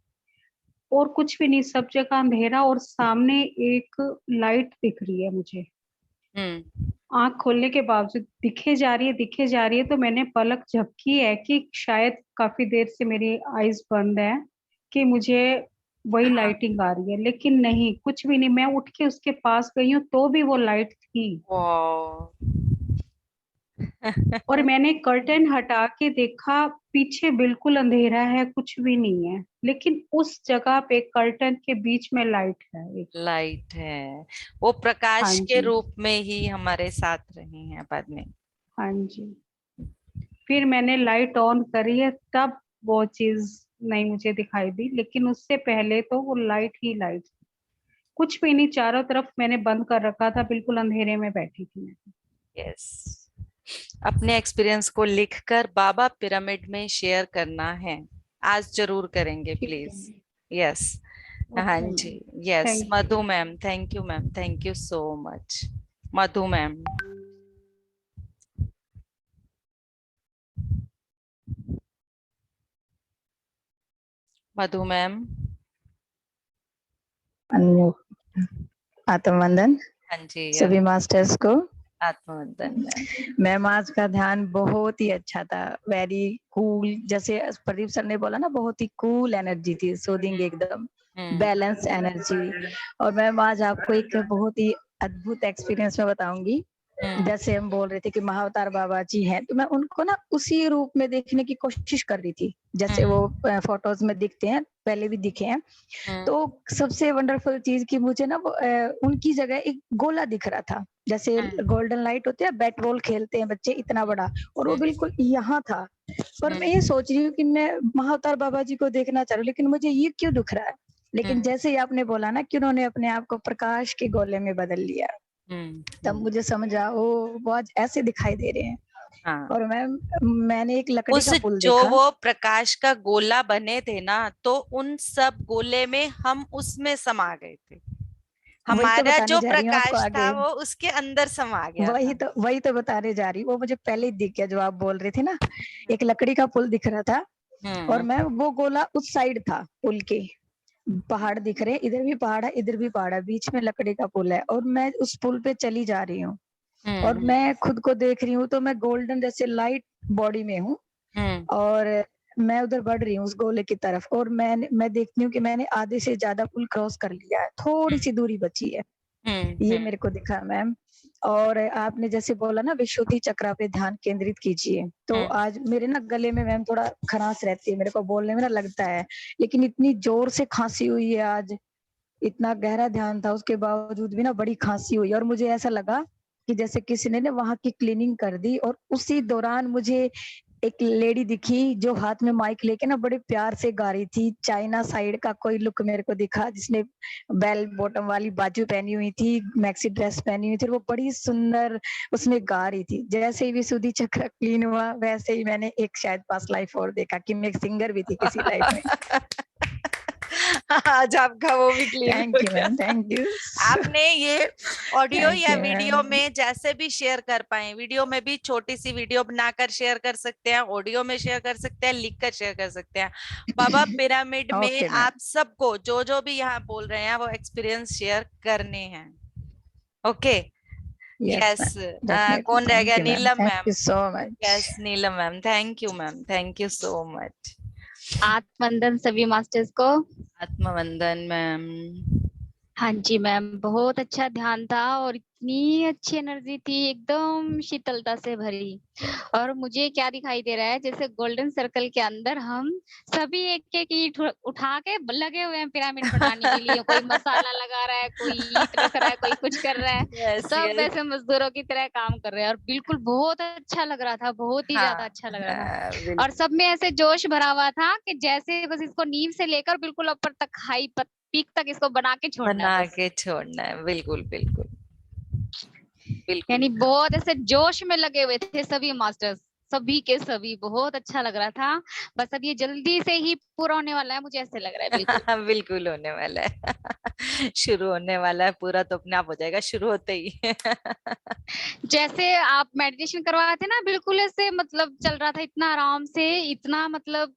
और कुछ भी नहीं, सब जगह अंधेरा, और सामने एक लाइट दिख रही है मुझे। आंख खोलने के बावजूद दिखे जा रही है, दिखे जा रही है। तो मैंने पलक झपकी है कि शायद काफी देर से मेरी आईज बंद है कि मुझे वही हाँ। लाइटिंग आ रही है, लेकिन नहीं, कुछ भी नहीं। मैं उठ के उसके पास गई हूँ तो भी वो लाइट थी। और मैंने कर्टेन हटा के देखा, पीछे बिल्कुल अंधेरा है, कुछ भी नहीं है, लेकिन उस जगह पे कर्टेन के बीच में लाइट है एक। लाइट है, वो हाँ प्रकाश के जी, रूप में ही हमारे साथ रही हैं बाद में। हाँ जी। फिर मैंने लाइट ऑन करी है, तब वो चीज नहीं मुझे दिखाई दी, लेकिन उससे पहले तो वो लाइट ही लाइट थी। कुछ भी नहीं, चारों तरफ मैंने बंद कर रखा था, बिल्कुल अंधेरे में बैठी थी मैं। यस, अपने एक्सपीरियंस को लिखकर बाबा पिरामिड में शेयर करना है। आज जरूर करेंगे ठीक है, प्लीज। यस। हाँ ओके जी। Ma'am, yes, thank you. Madhu ma'am, thank you ma'am, thank you so much. Madhu ma'am. Madhu ma'am. आत्मवंदन हाँ जी, सभी मास्टर्स को। आत्मवंदन मैम। मैम आज का ध्यान बहुत ही अच्छा था, वेरी कूल। जैसे प्रदीप सर ने बोला ना, बहुत ही कूल एनर्जी थी, सूदिंग एकदम, बैलेंस एनर्जी। और मैम आज आपको एक बहुत ही अद्भुत एक्सपीरियंस में बताऊंगी। जैसे हम बोल रहे थे कि महाअवतार बाबा जी हैं, तो मैं उनको ना उसी रूप में देखने की कोशिश कर रही थी जैसे वो फोटोज में दिखते हैं, पहले भी दिखे हैं। तो सबसे वंडरफुल चीज की मुझे ना उनकी जगह एक गोला दिख रहा था, जैसे गोल्डन लाइट होते हैं, बैट बॉल खेलते हैं बच्चे, इतना बड़ा, और वो बिल्कुल यहाँ था। पर मैं ये सोच रही हूँ कि मैं महाअवतार बाबा जी को देखना चाह रही हूँ, लेकिन मुझे ये क्यों दिख रहा है। लेकिन जैसे ही आपने बोला ना कि उन्होंने अपने आप को प्रकाश के गोले में बदल लिया, तब मुझे समझा वो आज ऐसे दिखाई दे रहे हैं। हाँ। और मैंने एक लकड़ी का पुल जो देखा। वो प्रकाश का गोला बने थे ना, तो उन सब गोले में हम उसमें समा गए थे। वही तो हमारा बताने जो जा रही हूँ आपको प्रकाश था आगे। वो उसके अंदर समा गया था। वही तो बताने जा रही हूँ। वो मुझे पहले ही दिख गया जो आप बोल रहे थे ना, एक लकड़ी का पुल दिख रहा था, और मैं वो गोला उस साइड था पुल के। पहाड़ दिख रहे, इधर भी पहाड़ है, इधर भी पहाड़ है, बीच में लकड़ी का पुल है, और मैं उस पुल पे चली जा रही हूँ। और मैं खुद को देख रही हूँ, तो मैं गोल्डन जैसे लाइट बॉडी में हूँ, और मैं उधर बढ़ रही हूँ उस गोले की तरफ। और मैं देखती हूँ कि मैंने आधे से ज्यादा पुल क्रॉस कर लिया है, थोड़ी सी दूरी बची है। ये मेरे को दिखा मैम। और आपने जैसे बोला ना, विशुद्धि चक्र पे ध्यान केंद्रित कीजिए, तो आज मेरे ना गले में मैम थोड़ा खराश रहती है, मेरे को बोलने में ना लगता है, लेकिन इतनी जोर से खांसी हुई है आज, इतना गहरा ध्यान था उसके बावजूद भी ना बड़ी खांसी हुई। और मुझे ऐसा लगा कि जैसे किसी ने ना वहां की क्लीनिंग कर दी। और उसी दौरान मुझे एक लेडी दिखी जो हाथ में माइक लेके ना बड़े प्यार से गा रही थी। चाइना साइड का कोई लुक मेरे को दिखा, जिसने बेल बॉटम वाली बाजू पहनी हुई थी, मैक्सी ड्रेस पहनी हुई थी, वो बड़ी सुंदर उसमें गा रही थी। जैसे ही विशुद्धि चक्र क्लीन हुआ, वैसे ही मैंने एक शायद पास लाइफ और देखा कि मैं एक सिंगर भी थी किसी लाइफ में। आज आपका वो भी क्लियर थैंक हो यू गया। Ma'am, thank you. आपने ये ऑडियो Thank या you, वीडियो ma'am. में जैसे भी शेयर कर पाए, वीडियो में भी छोटी सी वीडियो बनाकर शेयर कर सकते हैं, ऑडियो में शेयर कर सकते हैं, लिख कर शेयर कर सकते हैं। बाबा पिरामिड में Okay, ma'am. आप सबको जो जो भी यहाँ बोल रहे हैं वो एक्सपीरियंस शेयर करने हैं। Okay Yes, yes ma'am. Definitely. कौन रह Thank गया? you, ma'am. Neelam Thank ma'am. you so much. Yes Neelam ma'am, thank you ma'am, thank you so much. आत्मवंदन सभी मास्टर्स को। आत्मवंदन मैम। हाँ जी मैम, बहुत अच्छा ध्यान था और इतनी अच्छी एनर्जी थी, एकदम शीतलता से भरी। और मुझे क्या दिखाई दे रहा है, जैसे गोल्डन सर्कल के अंदर हम सभी एक एक ईंट उठा के लगे हुए हैं पिरामिड बनाने के लिए। कोई मसाला लगा रहा है, कोई ईंट रख रहा है, कोई कुछ कर रहा है, यस सब यस ऐसे मजदूरों की तरह काम कर रहे हैं। और बिल्कुल बहुत अच्छा लग रहा था, बहुत ही ज्यादा हाँ अच्छा लग रहा था। हाँ, और बिल्कुल सब में ऐसे जोश भरा हुआ था कि जैसे बस इसको नींव से लेकर बिल्कुल ऊपर तक हाई पीक तक इसको बना के छोड़ना बना है बस। के छोड़ना है, बिल्कुल बिल्कुल बिल्कुल। यानी बहुत ऐसे जोश में लगे हुए थे सभी मास्टर्स, सभी के सभी। बहुत अच्छा लग रहा था। बस अब ये जल्दी से ही पूरा होने वाला है, मुझे ऐसे लग रहा है बिल्कुल। बिल्कुल होने वाला है। शुरू होने वाला है, पूरा तो अपने आप हो जाएगा शुरू होते ही। जैसे आप मेडिटेशन करवाए थे ना, बिल्कुल ऐसे मतलब चल रहा था, इतना आराम से, इतना मतलब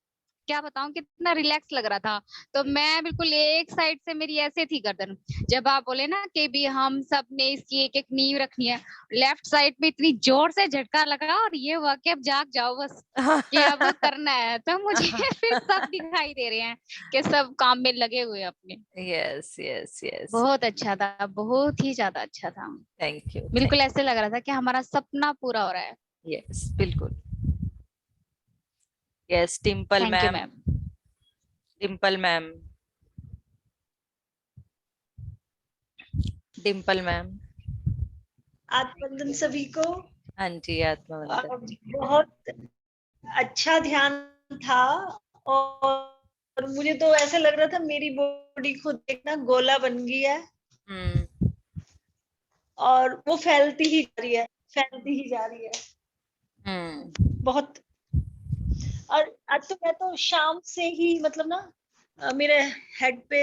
क्या बताऊं, कितना रिलैक्स लग रहा था। तो मैं बिल्कुल एक साइड से मेरी ऐसे थी गर्दन। जब आप बोले ना कि भी हम सब ने इसकी एक एक नींव रखनी है, लेफ्ट साइड में इतनी जोर से झटका लगा और ये हुआ कि अब जाग जाओ बस, कि अब करना है। तो मुझे फिर सब दिखाई दे रहे हैं कि सब काम में लगे हुए हैं अपने। यस यस यस, बहुत अच्छा था, बहुत ही ज्यादा अच्छा था। Thank you. बिल्कुल ऐसे लग रहा था कि हमारा सपना पूरा हो रहा है। यस बिल्कुल। Yes Dimple thank you ma'am, ma'am. Dimple ma'am, Dimple ma'am. आत्मवंदन सभी को। हाँ जी आत्मवंदन। बहुत अच्छा ध्यान था और मुझे तो ऐसे लग रहा था मेरी बॉडी खुद देखना गोला बन गई है और वो फैलती ही जा रही है, फैलती ही जा रही है बहुत। और आज तो मैं तो शाम से ही मतलब ना मेरे हेड पे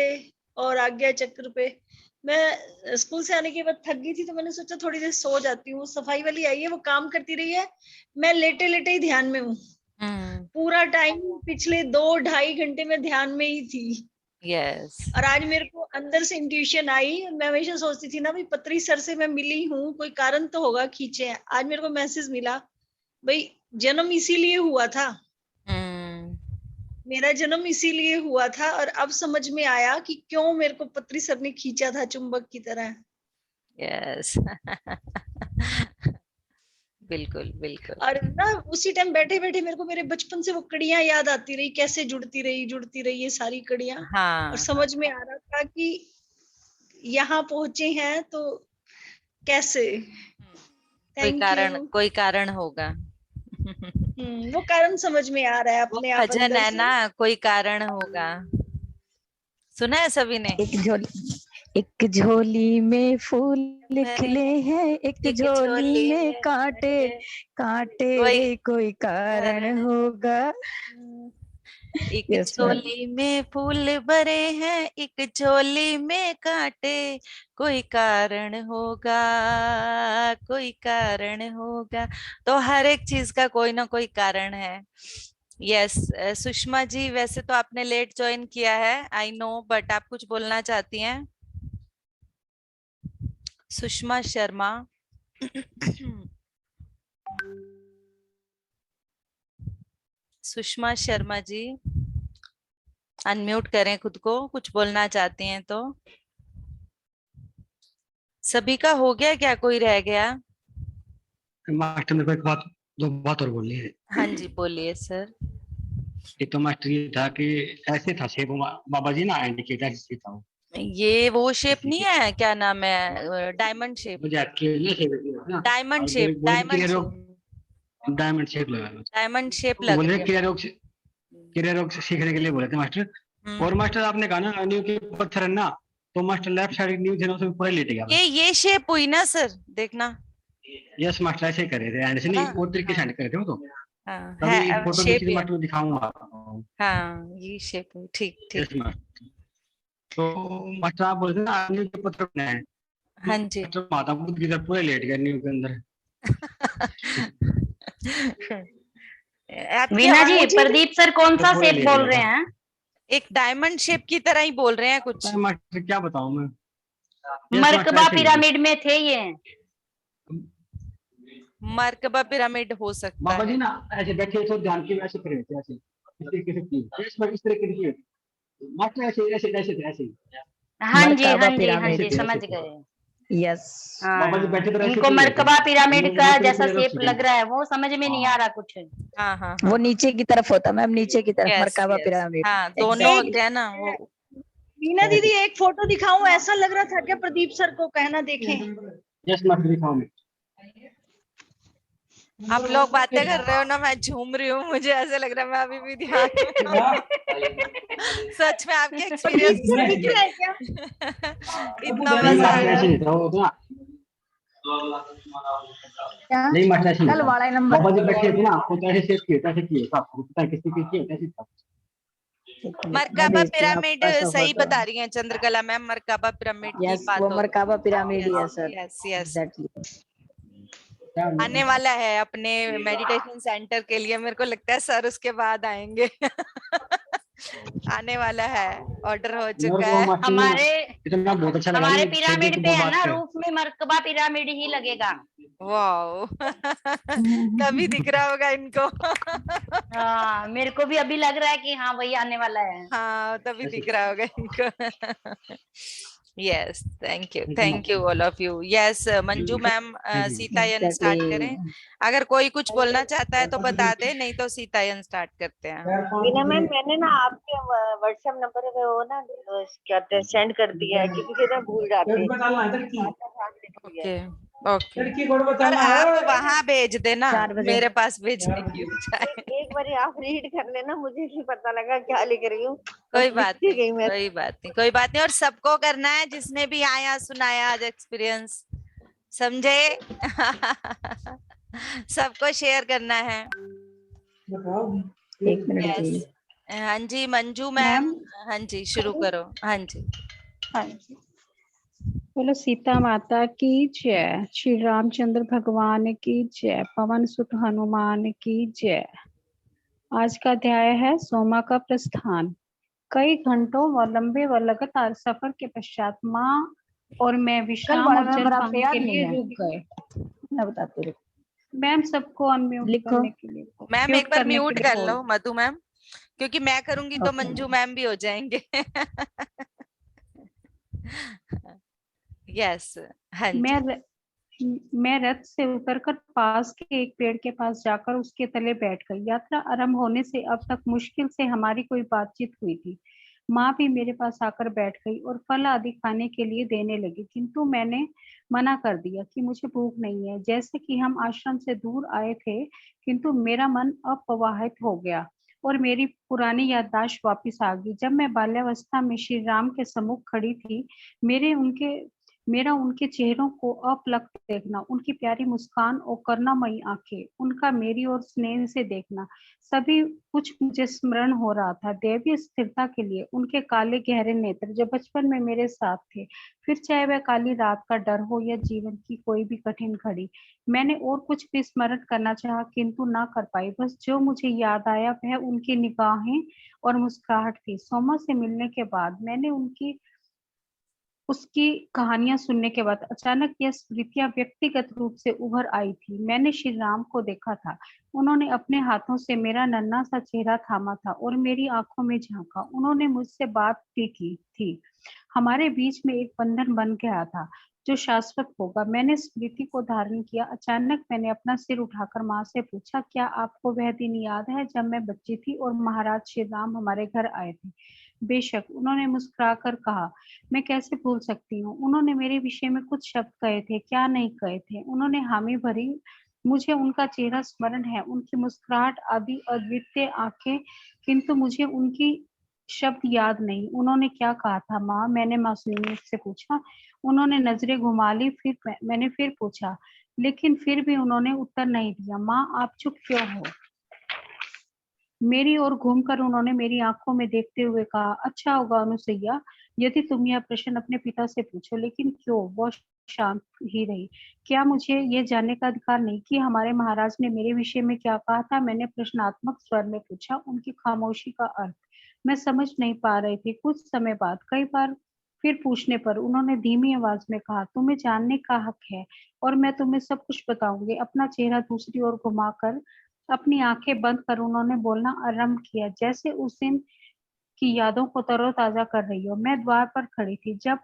और आज्ञा चक्र पे, मैं स्कूल से आने के बाद थक गई थी तो मैंने सोचा थोड़ी देर सो जाती हूँ। सफाई वाली आई है, वो काम करती रही है, मैं लेटे लेटे ही ध्यान में हूँ। पूरा टाइम पिछले 2-2.5 घंटे में ध्यान में ही थी। यस और आज मेरे को अंदर से इंट्यूशन आई। मैं हमेशा सोचती थी ना भाई पत्री सर से मैं मिली हूँ, कोई कारण तो होगा खींचे हैं। आज मेरे को मैसेज मिला, भाई जन्म इसीलिए हुआ था, मेरा जन्म इसीलिए हुआ था। और अब समझ में आया कि क्यों मेरे को पत्री सर ने खींचा था चुंबक की तरह। यस बिल्कुल बिल्कुल। और ना उसी टाइम बैठे बैठे मेरे को मेरे बचपन से वो कड़ियां याद आती रही, कैसे जुड़ती रही ये सारी कड़ियां। हाँ और समझ में आ रहा था कि यहाँ पहुंचे हैं तो कैसे। Thank you. कोई कारण होगा। वो कारण समझ में आ रहा है वो अपने आप भजन अंदर है से। ना, कोई कारण होगा, सुना है सभी ने? एक झोली में फूल खिले हैं, एक एक झोली में में कांटे, कांटे कोई रे कोई कारण होगा। एक Yes, ma'am. झोली में फूल भरे हैं, एक झोली में कांटे, कोई कारण होगा, कोई कारण होगा। तो हर एक चीज का कोई ना कोई कारण है। यस सुषमा जी, वैसे तो आपने लेट ज्वाइन किया है आई नो, बट आप कुछ बोलना चाहती हैं? सुषमा शर्मा। सुषमा शर्मा जी अनम्यूट करें खुद को, कुछ बोलना चाहती हैं तो। सभी का हो गया क्या, कोई रह गया? मास्टर मेरे को एक बात, दो बात और बोलनी है। हाँ जी बोलिए सर। एक तो मास्टर ये था कि ऐसे था शेप बाबा जी ना, इंडिकेटर ऐसे था वो। ये वो शेप नहीं है, क्या नाम है, डायमंड शेप। मुझे एक्चुअली शेप ना, diamond shape, diamond shape, diamond shape लगा। डायमंड शेप लग बोले रही है। क्रिया योग सीखने के लिए बोले थे मास्टर। और मास्टर आपने कहा ना नींव के पत्थर है ना, तो मास्टर लेफ्ट साइड नींव थे ना, उसमें पूरा लेट गया। ये शेप हुई ना सर, देखना। यस मास्टर ऐसे कर रहे थे, एंड से नहीं हाँ, वो तरीके से कर रहे थे वो तो। हाँ कभी है फोटो शेप खींच के है। मास्टर को दिखाऊंगा। हाँ ये शेप हुई, ठीक ठीक। Yes master. तो मास्टर आप बोलते ना नींव के पत्थर बनाए, हाँ जी। तो माता बुद्ध की तरफ पूरे लेट गए नींव के अंदर। आपकी वीणा जी, आवाज प्रदीप सर कौन तो सा पूरे शेप लेट बोल गया रहे था। हैं? एक डायमंड शेप की तरह ही बोल रहे हैं कुछ। तो मास्टर क्या बताऊं मैं। Yes, मास्टर मर्कबा ऐसे ही है। पिरामिड में थे ये। मरकबा पिरामिड हो सकता बाबा जी है। ना ऐसे बैठे तो ध्यान की वैसे खड़े थे, ऐसे इस तरीके से की, इस तरीके से की। मास्टर ऐसे ऐसे ऐसे ऐसे हाँ जी, मरकाबा हाँ जी, हाँ पिरामिड। जी, समझ गए। यस। बाबा जी हाँ, बैठे तो ऐसे इनको ही बैठे। मर्कबा पिरामिड वो का पूरे जैसा पूरे शेप रस्सी लग रहा है, वो समझ में नहीं आ रहा कुछ। हाँ हाँ वो हाँ। नीचे की तरफ होता मैम, नीचे की तरफ यस मरकाबा यस, पिरामिड। हाँ दोनों एक होते हैं ना वो। मीना दीदी एक फोटो दिखाऊं, ऐसा लग रहा था क्या प्रदीप सर को, कहना देखें। यस मास्टर दिखाओ मैं। आप लोग बातें कर रहे हो ना, मैं झूम रही हूँ, मुझे ऐसे लग रहा है मैं अभी भी ध्यान सच में आपके एक्सपीरियंस प्रदीप सर सुन दिख रहा है क्या? के इतना नहीं मजा मास्टर आया। ऐसे नहीं था वो तो ना। क्या नहीं मास्टर ऐसे नहीं कल था। वाला नंबर बाबा जी बैठे थे ना तो ऐसे शेप किए, ऐसे किए, आपको पता है किसने किए, ऐसे था। मैं मरकाबा भेजती हूँ पिरामिड आपको सही फोटो। बता रही हैं चंद्रकला मैम, मरकाबा पिरामिड की यस, बात वो हो रही मरकाबा पिरामिड ही है है। सर। Yes yes, exactly. आने वाला है अपने मेडिटेशन सेंटर के लिए, मेरे को लगता है सर उसके बाद आएंगे आने वाला है, ऑर्डर हो मेरे चुका को है। मास्टर ना इतना बहुत अच्छा लगा हमारे नहीं पिरामिड की पे वो है बात ना, है। रूफ में मर्कबा पिरामिड ही लगेगा। वाओ तभी दिख रहा होगा इनको हाँ, मेरे को भी अभी लग रहा है कि हाँ वही आने वाला है। हाँ तभी दिख रहा होगा इनको yes, thank you all of you. Yes Manju ma'am, Sitayan start करें। अगर कोई कुछ बोलना चाहता है तो बता दे, नहीं तो सीतायन स्टार्ट करते हैं। वीना मैम मैंने ना आपके व्हाट्सएप नंबर पे वो ना क्या सेंड कर दिया है, क्योंकि फिर मैं भूल जाती हूँ। ओके ओके, पर आप वहां भेज देना, 4 बजे। मेरे पास भेजने की बजाय। एक बार आप रीड कर लेना, मुझे नहीं पता लगा क्या लिख रही हूँ, कोई बस बात लिखती नहीं, गई मैं। कोई बात नहीं, कोई बात नहीं। और सबको करना है, जिसने भी आया सुनाया आज एक्सपीरियंस, समझे सबको शेयर करना है। 1 मिनट जी। यस, हाँ जी मंजू मैम, हाँ जी शुरू करो। हाँ जी। हाँ जी, बोलो सीता माता की जय, श्री रामचंद्र भगवान की जय, पवन सुत हनुमान की जय। आज का अध्याय है सोमा का प्रस्थान। कई घंटों व लंबे व लगातार सफर के पश्चात माँ और मैं विश्राम वाला और नंबर जल आपको पाने याद के नहीं लिए है? रुक गए। मैं बताती हूँ। मैम सबको अनम्यूट लिखो। करने के लिए, मैम म्यूट एक बार करने के म्यूट लिए कर बोल। लो मधु मैम, क्योंकि मैं करूंगी तो ओके। मंजू मैम भी हो जाएंगे यस, हाँ मैं जी। मैं रथ से उतरकर पास के एक पेड़ के पास जाकर उसके तले बैठ गई। यात्रा आरंभ होने से अब तक मुश्किल से हमारी कोई बातचीत हुई थी। माँ भी मेरे पास आकर बैठ गई और फल आदि खाने के लिए देने लगी, किंतु मैंने मना कर दिया कि मुझे भूख नहीं है। जैसे कि हम आश्रम से दूर आए थे, किंतु मेरा मन अप्रवाहित हो गया और मेरी पुरानी याददाश्त वापस आ गई। जब मैं बाल्यावस्था में श्री राम के सम्मुख खड़ी थी, मेरा उनके चेहरों को अपलक देखना, उनकी प्यारी मुस्कान और करुणामयी आंखें, उनका मेरी ओर स्नेह से देखना, सभी कुछ मुझे स्मरण हो रहा था। दैवीय स्थिरता के लिए उनके काले गहरे नेत्र जो बचपन में मेरे साथ थे, फिर चाहे वह काली रात का डर हो या जीवन की कोई भी कठिन घड़ी। मैंने और कुछ भी स्मरण करना चाहा, किंतु ना कर पाई। बस जो मुझे याद आया वह उनकी निगाहें और मुस्कुराहट थी। सोमा से मिलने के बाद मैंने उसकी कहानियां सुनने के बाद अचानक यह स्मृतियां व्यक्तिगत रूप से उभर आई थी। मैंने श्री राम को देखा था। उन्होंने अपने हाथों से मेरा नन्हा सा चेहरा थामा था और मेरी आंखों में झांका। उन्होंने मुझसे बात भी की थी। हमारे बीच में एक बंधन बन गया था जो शाश्वत होगा। मैंने स्मृति को धारण किया। अचानक मैंने अपना सिर उठाकर माँ से पूछा, क्या आपको वह दिन याद है जब मैं बच्ची थी और महाराज श्री राम हमारे घर आए थे? बेशक, उन्होंने मुस्कुराकर कहा। मैं कैसे भूल सकती हूँ। उन्होंने मेरे विषय में कुछ शब्द कहे थे, क्या नहीं कहे थे। उन्होंने हामी भरी। मुझे उनका चेहरा स्मरण है, उनकी मुस्कुराहट आदि अद्वितीय आंखें, किंतु मुझे उनकी शब्द याद नहीं। उन्होंने क्या कहा था माँ? मैंने मासूमियत से पूछा। उन्होंने नजरें घुमा ली। फिर मैंने फिर पूछा, लेकिन फिर भी उन्होंने उत्तर नहीं दिया। माँ आप चुप क्यों हो? मेरी ओर घूमकर उन्होंने मेरी आंखों में देखते हुए कहा, अच्छा होगा अनुसैया, यदि तुम यह प्रश्न अपने पिता से पूछो, लेकिन क्यों? वह शांत ही रही। क्या मुझे यह जानने का अधिकार नहीं कि हमारे महाराज ने मेरे विषय में क्या कहा था? मैंने प्रश्नात्मक स्वर में पूछा। उनकी खामोशी का अर्थ मैं समझ नहीं पा रही थी। कुछ समय बाद कई बार फिर पूछने पर उन्होंने धीमी आवाज में कहा, तुम्हें जानने का हक है और मैं तुम्हें सब कुछ बताऊंगी। अपना चेहरा दूसरी ओर घुमाकर अपनी आंखें बंद कर उन्होंने बोलना आरंभ किया, जैसे उस दिन की यादों को तरोताजा कर रही हो। मैं द्वार पर खड़ी थी जब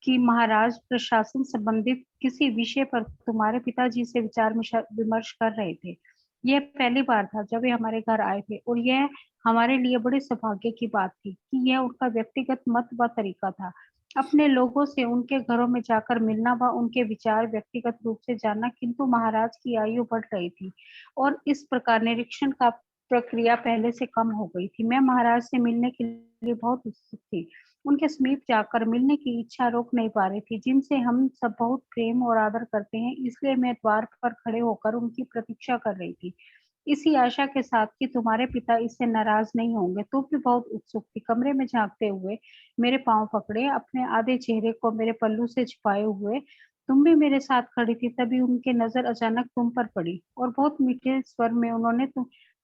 कि महाराज प्रशासन संबंधित किसी विषय पर तुम्हारे पिताजी से विचार विमर्श कर रहे थे। यह पहली बार था जब वे हमारे घर आए थे और यह हमारे लिए बड़े सौभाग्य की बात थी कि यह उनका व्यक्तिगत मत व तरीका था। अपने लोगों से उनके घरों में जाकर मिलना व उनके विचार व्यक्तिगत रूप से जानना, किंतु महाराज की आयु बढ़ रही थी और इस प्रकार निरीक्षण का प्रक्रिया पहले से कम हो गई थी। मैं महाराज से मिलने के लिए बहुत उत्सुक थी। उनके समीप जाकर मिलने की इच्छा रोक नहीं पा रही थी, जिनसे हम सब बहुत प्रेम और आदर करते हैं। इसलिए मैं द्वार पर खड़े होकर उनकी प्रतीक्षा कर रही थी, इसी आशा के साथ कि तुम्हारे पिता इससे नाराज नहीं होंगे। तुम भी बहुत उत्सुक थी। कमरे में झांकते हुए मेरे पांव पकड़े, अपने आधे चेहरे को मेरे पल्लू से छिपाए हुए तुम भी मेरे साथ खड़ी थी। तभी उनकी नजर अचानक तुम पर पड़ी और बहुत मीठे स्वर में उन्होंने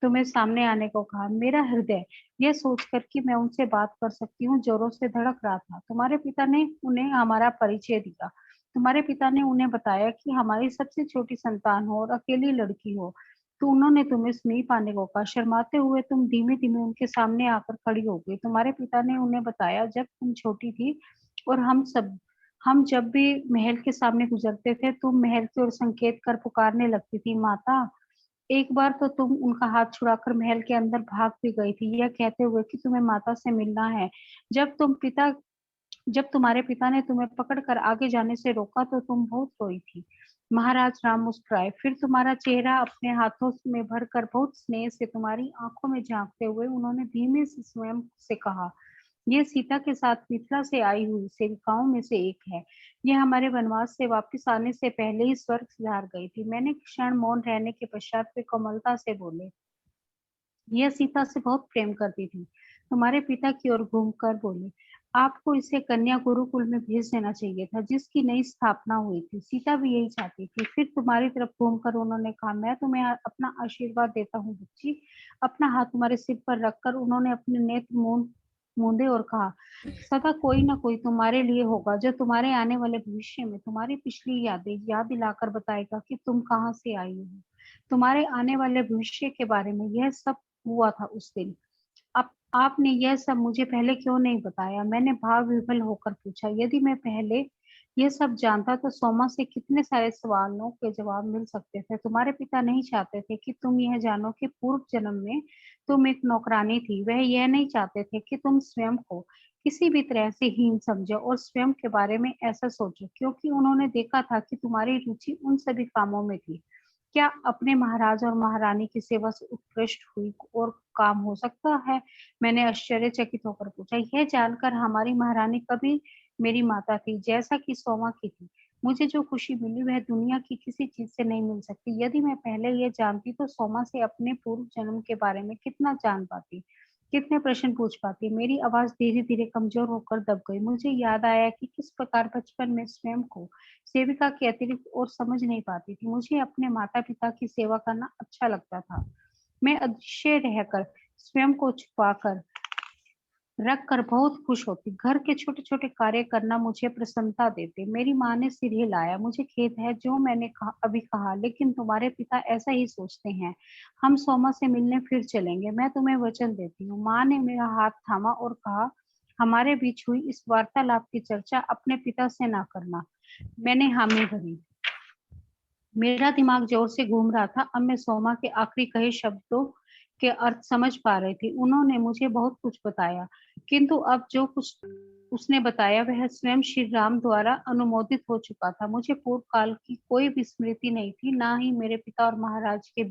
तुम्हें सामने आने को कहा। मेरा हृदय यह सोचकर कि मैं उनसे बात कर सकती हूँ जोरों से धड़क रहा था। तुम्हारे पिता ने उन्हें हमारा परिचय दिया। तुम्हारे पिता ने उन्हें बताया कि हमारी सबसे छोटी संतान हो और अकेली लड़की हो, तो उन्होंने तुम्हें समीप आने को कहा। शर्माते हुए तुम धीमे धीमे उनके सामने आकर खड़ी हो गई। तुम्हारे पिता ने उन्हें बताया, जब तुम छोटी थी और हम जब भी महल के सामने गुजरते थे, तुम महल की ओर संकेत कर पुकारने लगती थी, माता। एक बार तो तुम उनका हाथ छुड़ाकर महल के अंदर भाग भी गई थी, यह कहते हुए कि तुम्हें माता से मिलना है। जब तुम्हारे पिता ने तुम्हें पकड़कर आगे जाने से रोका तो तुम बहुत रोई थी। महाराज राम मुस्कुराए, फिर तुम्हारा चेहरा अपने हाथों में भरकर बहुत स्नेह से तुम्हारी आंखों में झांकते हुए उन्होंने धीमे से स्वयं से कहा, यह सीता के साथ मिथिला से आई हुई सेविकाओं में से एक है। यह हमारे वनवास से वापस आने से पहले ही स्वर्ग सिधार गई थी। मैंने क्षण मौन रहने के पश्चात वे कोमलता से बोले, यह सीता से बहुत प्रेम करती थी। तुम्हारे पिता की ओर घूमकर बोले, आपको इसे कन्या गुरुकुल में भेज देना चाहिए था, जिसकी नई स्थापना हुई थी। सीता भी यही चाहती थी। फिर तुम्हारी तरफ घूमकर उन्होंने कहा, मैं तुम्हें अपना आशीर्वाद देता हूँ बच्ची। अपना हाथ तुम्हारे सिर पर रखकर उन्होंने अपने नेत्र मूंदे और कहा, सदा कोई ना कोई तुम्हारे लिए होगा जो तुम्हारे आने वाले भविष्य में तुम्हारी पिछली यादें याद दिलाकर बताएगा कि तुम कहाँ से आई हो। तुम्हारे आने वाले भविष्य के बारे में यह सब हुआ था उस दिन। अब आपने यह सब मुझे पहले क्यों नहीं बताया? मैंने भाव विभल होकर पूछा। यदि मैं पहले यह सब जानता तो सोमा से कितने सारे सवालों के जवाब मिल सकते थे। तुम्हारे पिता नहीं चाहते थे कि तुम यह जानो कि पूर्व जन्म में तुम एक नौकरानी थी। वह यह नहीं चाहते थे कि तुम स्वयं को किसी भी तरह से हीन समझो और स्वयं के बारे में ऐसा सोचो, क्योंकि उन्होंने देखा था कि तुम्हारी रुचि उन सभी कामों में थी। क्या अपने महाराज और महारानी की सेवा से उत्कृष्ट हुई और काम हो सकता है? मैंने आश्चर्यचकित होकर पूछा। यह जानकर हमारी महारानी कभी मेरी माता थी, जैसा कि सोमा की थी। मुझे जो खुशी मिली वह दुनिया की किसी चीज से नहीं मिल सकती। यदि मैं पहले यह जानती तो सोमा से अपने पूर्व जन्म के बारे में कितना जान पाती, कितने प्रश्न पूछ पाती। मेरी आवाज धीरे धीरे कमजोर होकर दब गई। मुझे याद आया कि किस प्रकार बचपन में स्वयं को सेविका के अतिरिक्त और समझ नहीं पाती थी। मुझे अपने माता पिता की सेवा करना अच्छा लगता था। मैं अदृश्य रहकर स्वयं को छुपाकर रखकर बहुत खुश होती। घर के छोटे छोटे कार्य करना मुझे प्रसन्नता देते। मेरी माँ ने सिर हिलाया। मुझे खेद है जो मैंने अभी कहा, लेकिन तुम्हारे पिता ऐसा ही सोचते हैं। हम सोमा से मिलने फिर चलेंगे, मैं तुम्हें वचन देती हूँ। माँ ने मेरा हाथ थामा और कहा, हमारे बीच हुई इस वार्तालाप की चर्चा अपने पिता से ना करना। मैंने हामी भरी। मेरा दिमाग जोर से घूम रहा था। अब मैं सोमा के आखिरी कहे शब्दों के अर्थ समझ पा रही थी। उन्होंने मुझे बहुत कुछ बताया, किंतु अब जो कुछ उसने बताया वह स्वयं श्री राम द्वारा अनुमोदित हो चुका था। मुझे पूर्व काल की कोई भी स्मृति नहीं थी, ना ही मेरे पिता और महाराज के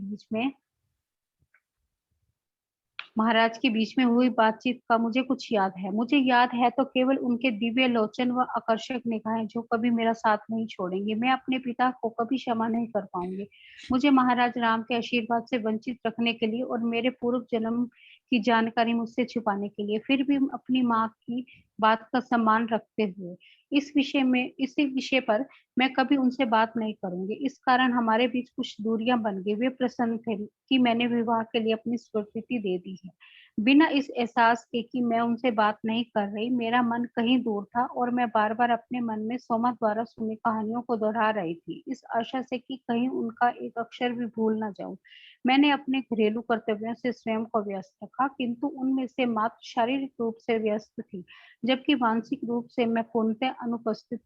बीच में हुई बातचीत का मुझे कुछ याद है। मुझे याद है तो केवल उनके दिव्य लोचन व आकर्षक निगाहें जो कभी मेरा साथ नहीं छोड़ेंगी। मैं अपने पिता को कभी क्षमा नहीं कर पाऊंगी। मुझे महाराज राम के आशीर्वाद से वंचित रखने के लिए और मेरे पूर्व जन्म की जानकारी मुझसे छुपाने के लिए। फिर भी अपनी माँ की बात का सम्मान रखते हुए इसी विषय पर मैं कभी उनसे बात नहीं करूंगी। इस कारण हमारे बीच कुछ दूरियां बन गई। वे प्रसन्न थे कि मैंने विवाह के लिए अपनी स्वीकृति दे दी है, बिना इस एहसास के कि मैं उनसे बात नहीं कर रही। मेरा मन कहीं दूर था और मैं बार बार अपने मन में सोमा द्वारा सुनी कहानियों को दोहरा रही थी, इस आशा से कि कहीं उनका एक अक्षर भी भूल ना जाऊं। मैंने अपने घरेलू कर्तव्यों से स्वयं को व्यस्त रखा, किंतु उनमें से मात्र शारीरिक रूप से व्यस्त थी, जबकि मानसिक रूप से मैं पूर्णतः अनुपस्थित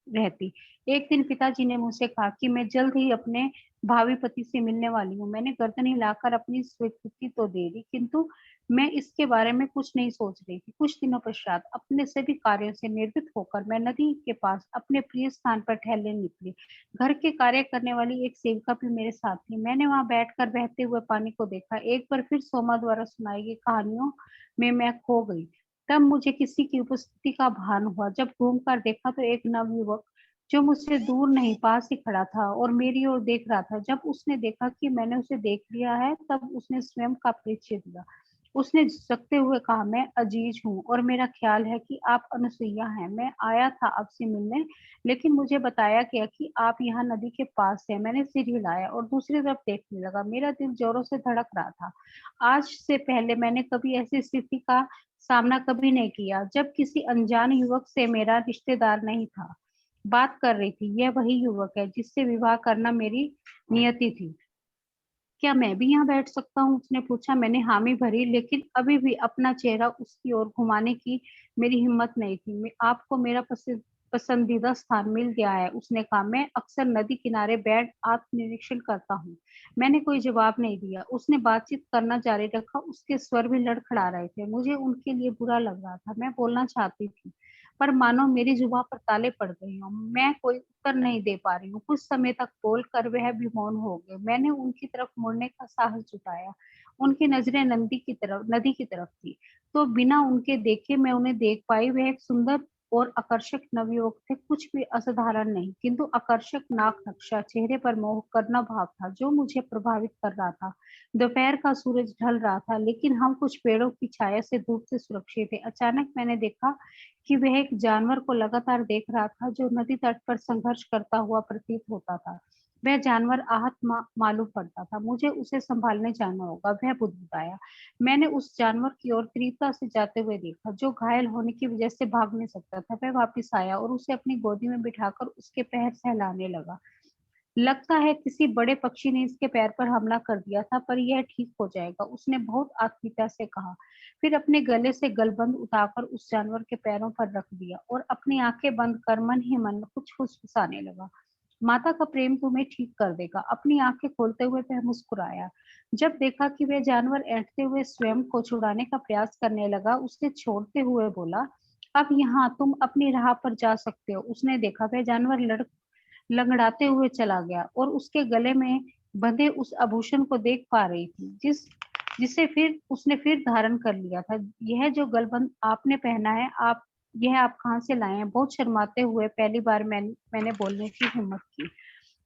रहती। एक दिन पिताजी ने मुझसे कहा कि मैं जल्द ही अपने भावी पति से मिलने वाली हूँ। मैंने गर्दन हिलाकर अपनी स्वीकृति तो दे दी, किंतु मैं इसके बारे में कुछ नहीं सोच रही थी। कुछ दिनों पश्चात अपने सभी कार्यों से निर्वृत्त होकर मैं नदी के पास अपने प्रिय स्थान पर टहलने निकली। घर के कार्य करने वाली एक सेविका भी मेरे साथ थी। मैंने वहां बैठकर बहते हुए पानी को देखा। एक बार फिर सोमा द्वारा सुनाई गई कहानियों में मैं खो गई। तब मुझे किसी की उपस्थिति का भान हुआ। जब घूमकर देखा तो एक नवयुवक जो मुझसे दूर नहीं पास ही खड़ा था और मेरी ओर देख रहा था। जब उसने देखा कि मैंने उसे देख लिया है, तब उसने स्वयं का परिचय दिया। उसने झिझकते हुए कहा, मैं अजीज हूँ और मेरा ख्याल है कि आप अनुसुईया हैं। मैं आया था आपसे मिलने, लेकिन मुझे बताया गया कि आप यहाँ नदी के पास हैं। मैंने सिर हिलाया और दूसरी तरफ देखने लगा। मेरा दिल जोरों से धड़क रहा था। आज से पहले मैंने कभी ऐसी स्थिति का सामना कभी नहीं किया जब किसी अनजान युवक से मेरा रिश्तेदार नहीं था बात कर रही थी। यह वही युवक है जिससे विवाह करना मेरी नियति थी। क्या मैं भी यहाँ बैठ सकता हूँ? उसने पूछा। मैंने हामी भरी, लेकिन अभी भी अपना चेहरा उसकी ओर घुमाने की मेरी हिम्मत नहीं थी। आपको मेरा पसंदीदा स्थान मिल गया है, उसने कहा। मैं अक्सर नदी किनारे बैठ आत्मनिरीक्षण करता हूँ। मैंने कोई जवाब नहीं दिया। उसने बातचीत करना जारी रखा। उसके स्वर भी लड़खड़ा रहे थे। मुझे उनके लिए बुरा लग रहा था। मैं बोलना चाहती थी, पर मानो मेरी जुबान पर ताले पड़ गए हों। मैं कोई उत्तर नहीं दे पा रही हूँ। कुछ समय तक बोलकर वह भी मौन हो गए। मैंने उनकी तरफ मुड़ने का साहस जुटाया। उनकी नजरें नदी की तरफ थी, तो बिना उनके देखे मैं उन्हें देख पाई। वह एक सुंदर और आकर्षक नवयुवक थे, कुछ भी असाधारण नहीं, किंतु आकर्षक नाक नक्शा, चेहरे पर मोह करना भाव था जो मुझे प्रभावित कर रहा था। दोपहर का सूरज ढल रहा था, लेकिन हम कुछ पेड़ों की छाया से धूप से सुरक्षित थे। अचानक मैंने देखा कि वह एक जानवर को लगातार देख रहा था जो नदी तट पर संघर्ष करता हुआ प्रतीत होता था। वह जानवर आहत मालूम पड़ता था। मुझे उसे संभालने जाना होगा, वह बुदबुदाया। मैंने उस जानवर की ओर तीव्रता से जाते हुए देखा जो घायल होने की वजह से भाग नहीं सकता था। वह वापस आया और उसे अपनी गोदी में बिठाकर उसके पैर सहलाने लगा। लगता है किसी बड़े पक्षी ने इसके पैर पर हमला कर दिया था, पर यह ठीक हो जाएगा, उसने बहुत आत्मीयता से कहा। फिर अपने गले से गलबंद उठाकर उस जानवर के पैरों पर रख दिया और अपनी आंखें बंद कर मन ही मन कुछ फुसफुसाने लगा। माता का प्रेम तुम्हें ठीक कर देगा। अपनी आंखें खोलते हुए वह मुस्कुराया। जब देखा कि वह जानवर ऐंठते हुए स्वयं को छुड़ाने का प्रयास करने लगा, उसे छोड़ते हुए बोला, अब यहाँ तुम अपनी राह पर जा सकते हो। उसने देखा वह जानवर लंगड़ाते हुए चला गया और उसके गले में बंधे उस आभूषण को देख पा रही थी जिसे फिर उसने फिर धारण कर लिया था। यह जो गलबंद आपने पहना है, आप कहाँ से लाए हैं? बहुत शर्माते हुए पहली बार मैंने बोलने की हिम्मत की।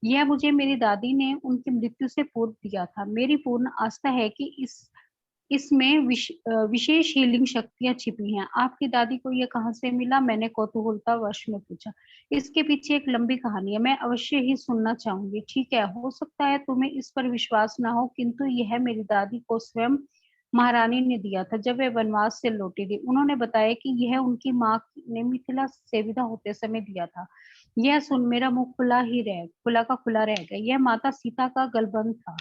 यह मुझे मेरी दादी ने उनकी मृत्यु से पूर्व दिया था। मेरी पूर्ण आस्था है कि इसमें विशेष हीलिंग शक्तियां छिपी हैं। आपकी दादी को यह कहाँ से मिला? मैंने कौतूहलता वश में पूछा। इसके पीछे एक लंबी कहानी है, मैं अवश्य ही सुनना चाहूंगी। ठीक है, हो सकता है तुम्हें इस पर विश्वास ना हो, किंतु यह मेरी दादी को स्वयं महारानी ने दिया था जब वे वनवास से लौटी थी। उन्होंने बताया कि यह उनकी माँ ने मिथिला से विदा होते समय दिया था। यह सुन मेरा मुंह खुला रह गया। यह माता सीता का गलबंद था।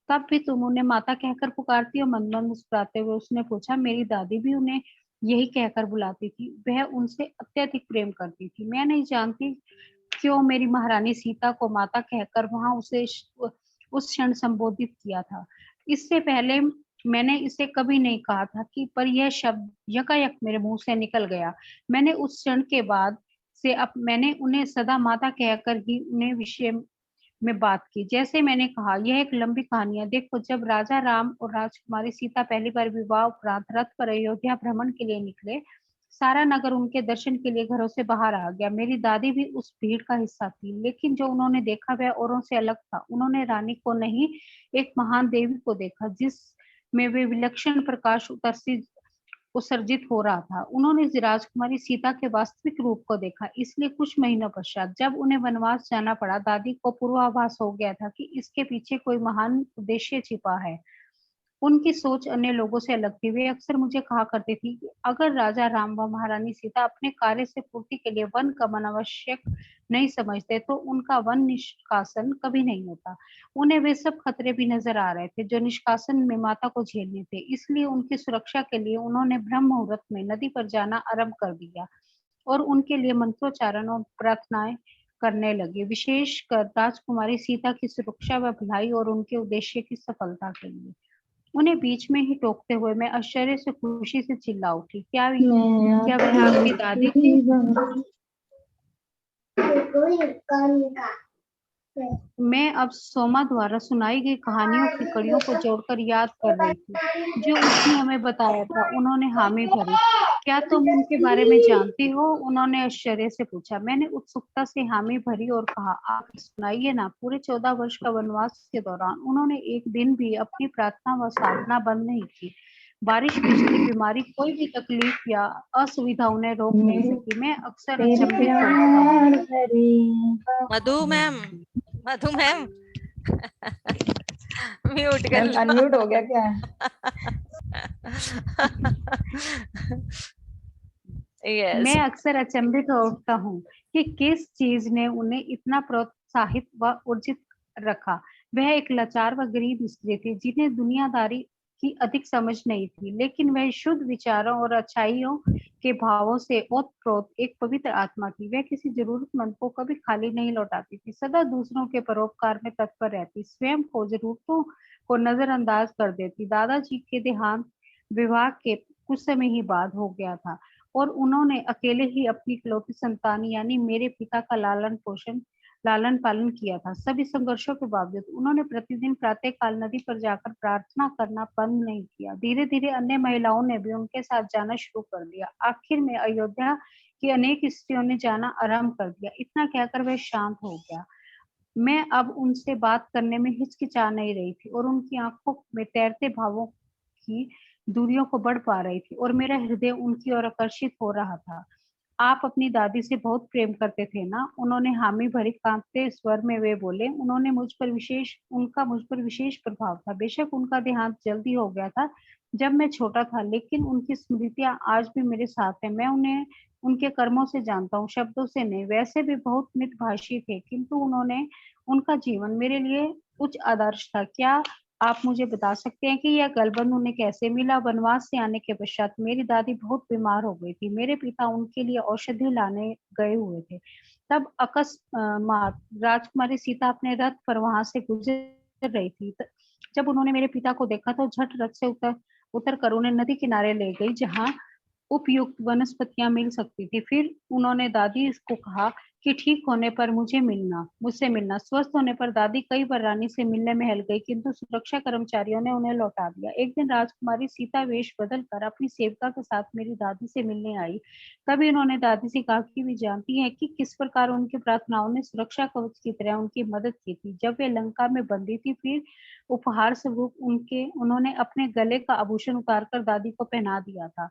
तब भी तुम उन्हें माता कहकर पुकारती हो? मंदमंद मुस्कुराते हुए उसने पूछा। मेरी दादी भी उन्हें यही कहकर बुलाती थी। वह उनसे अत्यधिक प्रेम करती थी। मैं नहीं जानती क्यों मेरी महारानी सीता को माता कहकर वहां उसे उस क्षण संबोधित किया था। इससे पहले मैंने इसे कभी नहीं कहा था कि पर यह शब्द यकायक मेरे मुंह से निकल गया। मैंने उस क्षण के बाद से अब मैंने उन्हें सदा माता कहकर ही उन्हें विषय में बात की। जैसे मैंने कहा, यह एक लंबी कहानी है। देखो, जब राजा राम और राजकुमारी सीता पहली बार विवाह उपरांत रथ पर अयोध्या भ्रमण के लिए निकले, सारा नगर उनके दर्शन के लिए घरों से बाहर आ गया। मेरी दादी भी उस भीड़ का हिस्सा थी, लेकिन जो उन्होंने देखा वह औरों से अलग था। उन्होंने रानी को नहीं, एक महान देवी को देखा में वे विलक्षण प्रकाश उत्सर्जित हो रहा था। उन्होंने राजकुमारी सीता के वास्तविक रूप को देखा। इसलिए कुछ महीनों पश्चात जब उन्हें वनवास जाना पड़ा, दादी को पूर्वाभास हो गया था कि इसके पीछे कोई महान उद्देश्य छिपा है। उनकी सोच अन्य लोगों से अलग थी। वे अक्सर मुझे कहा करती थी कि अगर राजा राम व महारानी सीता अपने कार्य से पूर्ति के लिए वन गमन आवश्यक नहीं समझते तो उनका वन निष्कासन कभी नहीं होता। उन्हें वे सब खतरे भी नजर आ रहे थे जो निष्कासन में माता को झेलने थे। इसलिए उनकी सुरक्षा के लिए उन्होंने ब्रह्म मुहूर्त में नदी पर जाना आरंभ कर दिया और उनके लिए मंत्रोच्चारण और प्रार्थनाएं करने लगे, विशेषकर राजकुमारी सीता की सुरक्षा व भलाई और उनके उद्देश्य की सफलता के लिए। उन्हें बीच में ही टोकते हुए मैं आश्चर्य से खुशी से चिल्ला उठी, क्या वह आपकी दादी थी? मैं अब सोमा द्वारा सुनाई गई कहानियों की कड़ियों को जोड़कर याद कर रही थी जो उसने हमें बताया था। उन्होंने हामी भरी। क्या तुम उनके बारे में जानती हो? उन्होंने आश्चर्य से पूछा। मैंने उत्सुकता से हामी भरी और कहा, आप सुनाइए ना। पूरे 14 वर्ष का वनवास के दौरान उन्होंने एक दिन भी अपनी प्रार्थना व साधना बंद नहीं की। बारिश, बिजली, बीमारी, कोई भी तकलीफ या असुविधा उन्हें रोक नहीं सकी। मैं अक्सर अचंभित होता हूँ। मधु मैम म्यूट कर लो। अनम्यूट हो गया क्या? यस। मैं अक्सर अचंभित होता हूँ कि किस चीज ने उन्हें इतना प्रोत्साहित व ऊर्जित रखा। वह एक लाचार व गरीब स्त्री थी जिन्हें दुनियादारी की अधिक समझ नहीं थी, लेकिन वह शुद्ध विचारों और अच्छाइयों के भावों से ओतप्रोत एक पवित्र आत्मा थी। वह किसी जरूरतमंद को कभी खाली नहीं लौटाती थी, सदा दूसरों के परोपकार में तत्पर रहती, स्वयं को जरूरतों को नजरअंदाज कर देती। दादाजी के देहांत विवाह के कुछ समय ही बाद हो गया था और उन्होंने अकेले ही अपनी इकलौती संतान यानी मेरे पिता का लालन पालन किया था। सभी संघर्षों के बावजूद उन्होंने प्रतिदिन प्रातःकाल नदी पर जाकर प्रार्थना करना बंद नहीं किया। धीरे धीरे अन्य महिलाओं ने भी उनके साथ जाना शुरू कर दिया। आखिर में अयोध्या की अनेक स्त्रियों ने जाना आरंभ कर दिया। इतना कहकर वह शांत हो गया। मैं अब उनसे बात करने में हिचकिचा नहीं रही थी और उनकी आंखों में तैरते भावों की दूरियों को बढ़ पा रही थी और मेरा हृदय उनकी ओर आकर्षित हो रहा था। आप अपनी दादी से बहुत प्रेम करते थे ना? उन्होंने हामी भरी कांपते स्वर में वे बोले। उनका मुझ पर विशेष प्रभाव था। बेशक उनका देहांत जल्दी हो गया था जब मैं छोटा था, लेकिन उनकी स्मृतियां आज भी मेरे साथ है। मैं उन्हें उनके कर्मों से जानता हूँ, शब्दों से नहीं। वैसे भी बहुत मितभाषी थे, किंतु उनका जीवन मेरे लिए उच्च आदर्श था। क्या आप मुझे बता सकते हैं कि यह गलबंद उन्हें कैसे मिला? वनवास से आने के पश्चात मेरी दादी बहुत बीमार हो गई थी। मेरे पिता उनके लिए औषधि लाने गए हुए थे। तब अकस्मात राजकुमारी सीता अपने रथ पर वहां से गुजर रही थी। जब उन्होंने मेरे पिता को देखा तो झट रथ से उतर कर उन्हें नदी किनारे ले गई जहां उपयुक्त वनस्पतियां मिल सकती थी। फिर उन्होंने दादी को कहा कि ठीक होने पर मुझसे मिलना। स्वस्थ होने पर दादी कई बार रानी से मिलने महल गई, किंतु सुरक्षा कर्मचारियों ने उन्हें लौटा दिया। एक दिन राजकुमारी सीता वेश बदल कर अपनी सेविका के साथ मेरी दादी से मिलने आई। तभी उन्होंने दादी से कहा कि वे जानती हैं कि किस प्रकार उनकी प्रार्थनाओं ने सुरक्षा कवच की तरह उनकी मदद की थी जब वे लंका में बंदी थी। फिर उपहार स्वरूप उन्होंने अपने गले का आभूषण उतारकर दादी को पहना दिया था।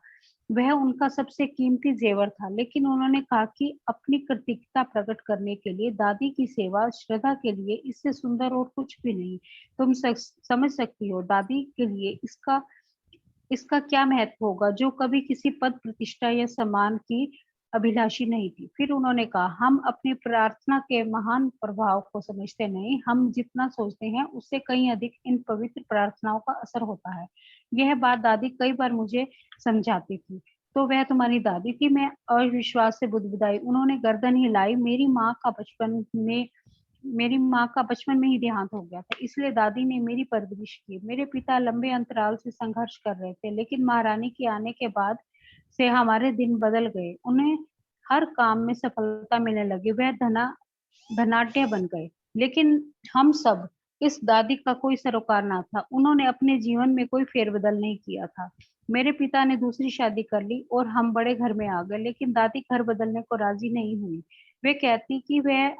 वह उनका सबसे कीमती जेवर था, लेकिन उन्होंने कहा कि अपनी कृतज्ञता प्रकट करने के लिए दादी की सेवा श्रद्धा के लिए इससे सुंदर और कुछ भी नहीं। तुम समझ सकती हो दादी के लिए इसका क्या महत्व होगा जो कभी किसी पद प्रतिष्ठा या सम्मान की अभिलाषी नहीं थी। फिर उन्होंने कहा, हम अपनी प्रार्थना के महान प्रभाव को समझते नहीं, हम जितना सोचते हैं उससे कहीं अधिक इन पवित्र प्रार्थनाओं का असर होता है। यह बात दादी कई बार मुझे समझाती थी। तो वह तुम्हारी दादी थी? मैं अविश्वास से बुदबुदाई। उन्होंने गर्दन हिलाई। मेरी माँ का बचपन में ही देहांत हो गया था, इसलिए दादी ने मेरी परवरिश की। मेरे पिता लंबे अंतराल से संघर्ष कर रहे थे, लेकिन महारानी के आने के बाद से हमारे दिन बदल गए। उन्हें हर काम में सफलता मिलने लगी। वह धनाढ्य बन गए, लेकिन हम सब इस दादी का कोई सरोकार ना था। उन्होंने अपने जीवन में कोई फेरबदल नहीं किया था। मेरे पिता ने दूसरी शादी कर ली और हम बड़े घर में आ गए, लेकिन दादी घर बदलने को राजी नहीं हुई। वे कहती कि वह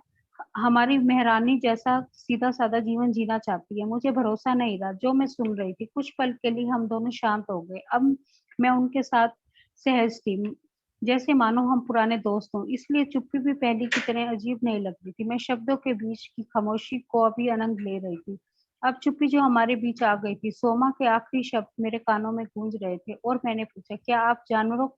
हमारी महारानी जैसा सीधा साधा जीवन जीना चाहती है। मुझे भरोसा नहीं रहा जो मैं सुन रही थी। कुछ पल के लिए हम दोनों शांत हो गए। अब मैं उनके साथ सहज थी, जैसे मानो हम पुराने दोस्त हों। इसलिए चुप्पी भी पहले की तरह अजीब नहीं लग रही थी। मैं शब्दों के बीच की खामोशी को अभी आनंद ले रही थी। अब चुप्पी जो हमारे बीच आ गई थी, सोमा के आखिरी शब्द मेरे कानों में गूंज रहे थे और मैंने पूछा, क्या आप जानवरों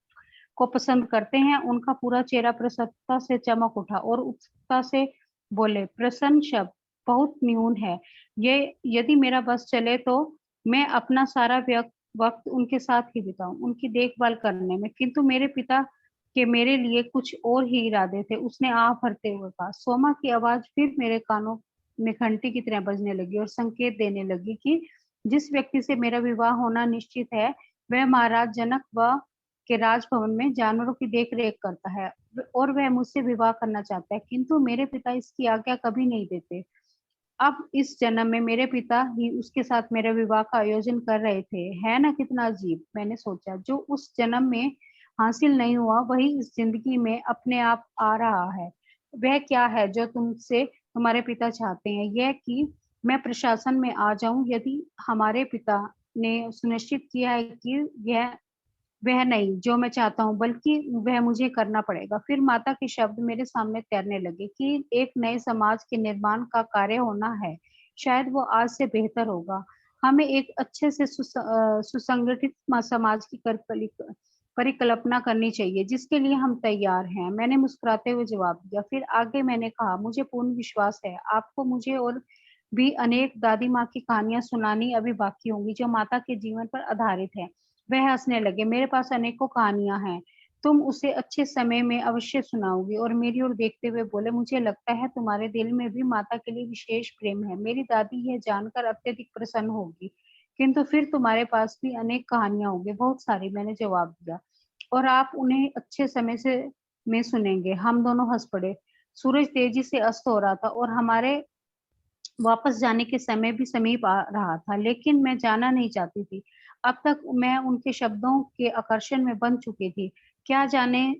को पसंद करते हैं? उनका पूरा चेहरा प्रसन्नता से चमक उठा और उत्सुकता से बोले, प्रसन्न शब्द बहुत न्यून है। ये यदि मेरा बस चले तो मैं अपना सारा वक्त उनके साथ ही बिताऊं, उनकी देखभाल करने में। किंतु मेरे पिता के मेरे लिए कुछ और ही इरादे थे। उसने आह भरते हुए कहा। सोमा की आवाज फिर मेरे कानों में घंटी की तरह बजने लगी और संकेत देने लगी कि जिस व्यक्ति से मेरा विवाह होना निश्चित है, वह महाराज जनक व के राजभवन में जानवरों की देखरेख करता है और वह मुझसे विवाह करना चाहता है। किंतु मेरे पिता इसकी आज्ञा कभी नहीं देते। अब इस जन्म में मेरे पिता ही उसके साथ मेरे विवाह का आयोजन कर रहे थे। है ना कितना अजीब? मैंने सोचा, जो उस जन्म में हासिल नहीं हुआ वही इस जिंदगी में अपने आप आ रहा है। वह क्या है जो तुमसे तुम्हारे पिता चाहते हैं? यह कि मैं प्रशासन में आ जाऊं। यदि हमारे पिता ने सुनिश्चित किया है कि यह वह नहीं जो मैं चाहता हूँ, बल्कि वह मुझे करना पड़ेगा। फिर माता के शब्द मेरे सामने तैरने लगे कि एक नए समाज के निर्माण का कार्य होना है। शायद वो आज से बेहतर होगा। हमें एक अच्छे से सुसंगठित समाज की परिकल्पना करनी चाहिए, जिसके लिए हम तैयार हैं। मैंने मुस्कुराते हुए जवाब दिया। फिर आगे मैंने कहा, मुझे पूर्ण विश्वास है आपको मुझे और भी अनेक दादी माँ की कहानियां सुनानी अभी बाकी होंगी, जो माता के जीवन पर आधारित है। वह हंसने लगे। मेरे पास अनेकों कहानियां हैं, तुम उसे अच्छे समय में अवश्य सुनाओगी। और मेरी ओर देखते हुए बोले, मुझे लगता है तुम्हारे दिल में भी माता के लिए विशेष प्रेम है। मेरी दादी यह जानकर अत्यधिक प्रसन्न होगी। किंतु फिर तुम्हारे पास भी अनेक कहानियां होंगी। बहुत सारी, मैंने जवाब दिया। और आप उन्हें अच्छे समय से में सुनेंगे। हम दोनों हंस पड़े। सूरज तेजी से अस्त हो रहा था और हमारे वापस जाने के समय भी समीप आ रहा था, लेकिन मैं जाना नहीं चाहती थी। अब तक मैं उनके शब्दों के आकर्षण में बंध चुकी थी। क्या जाने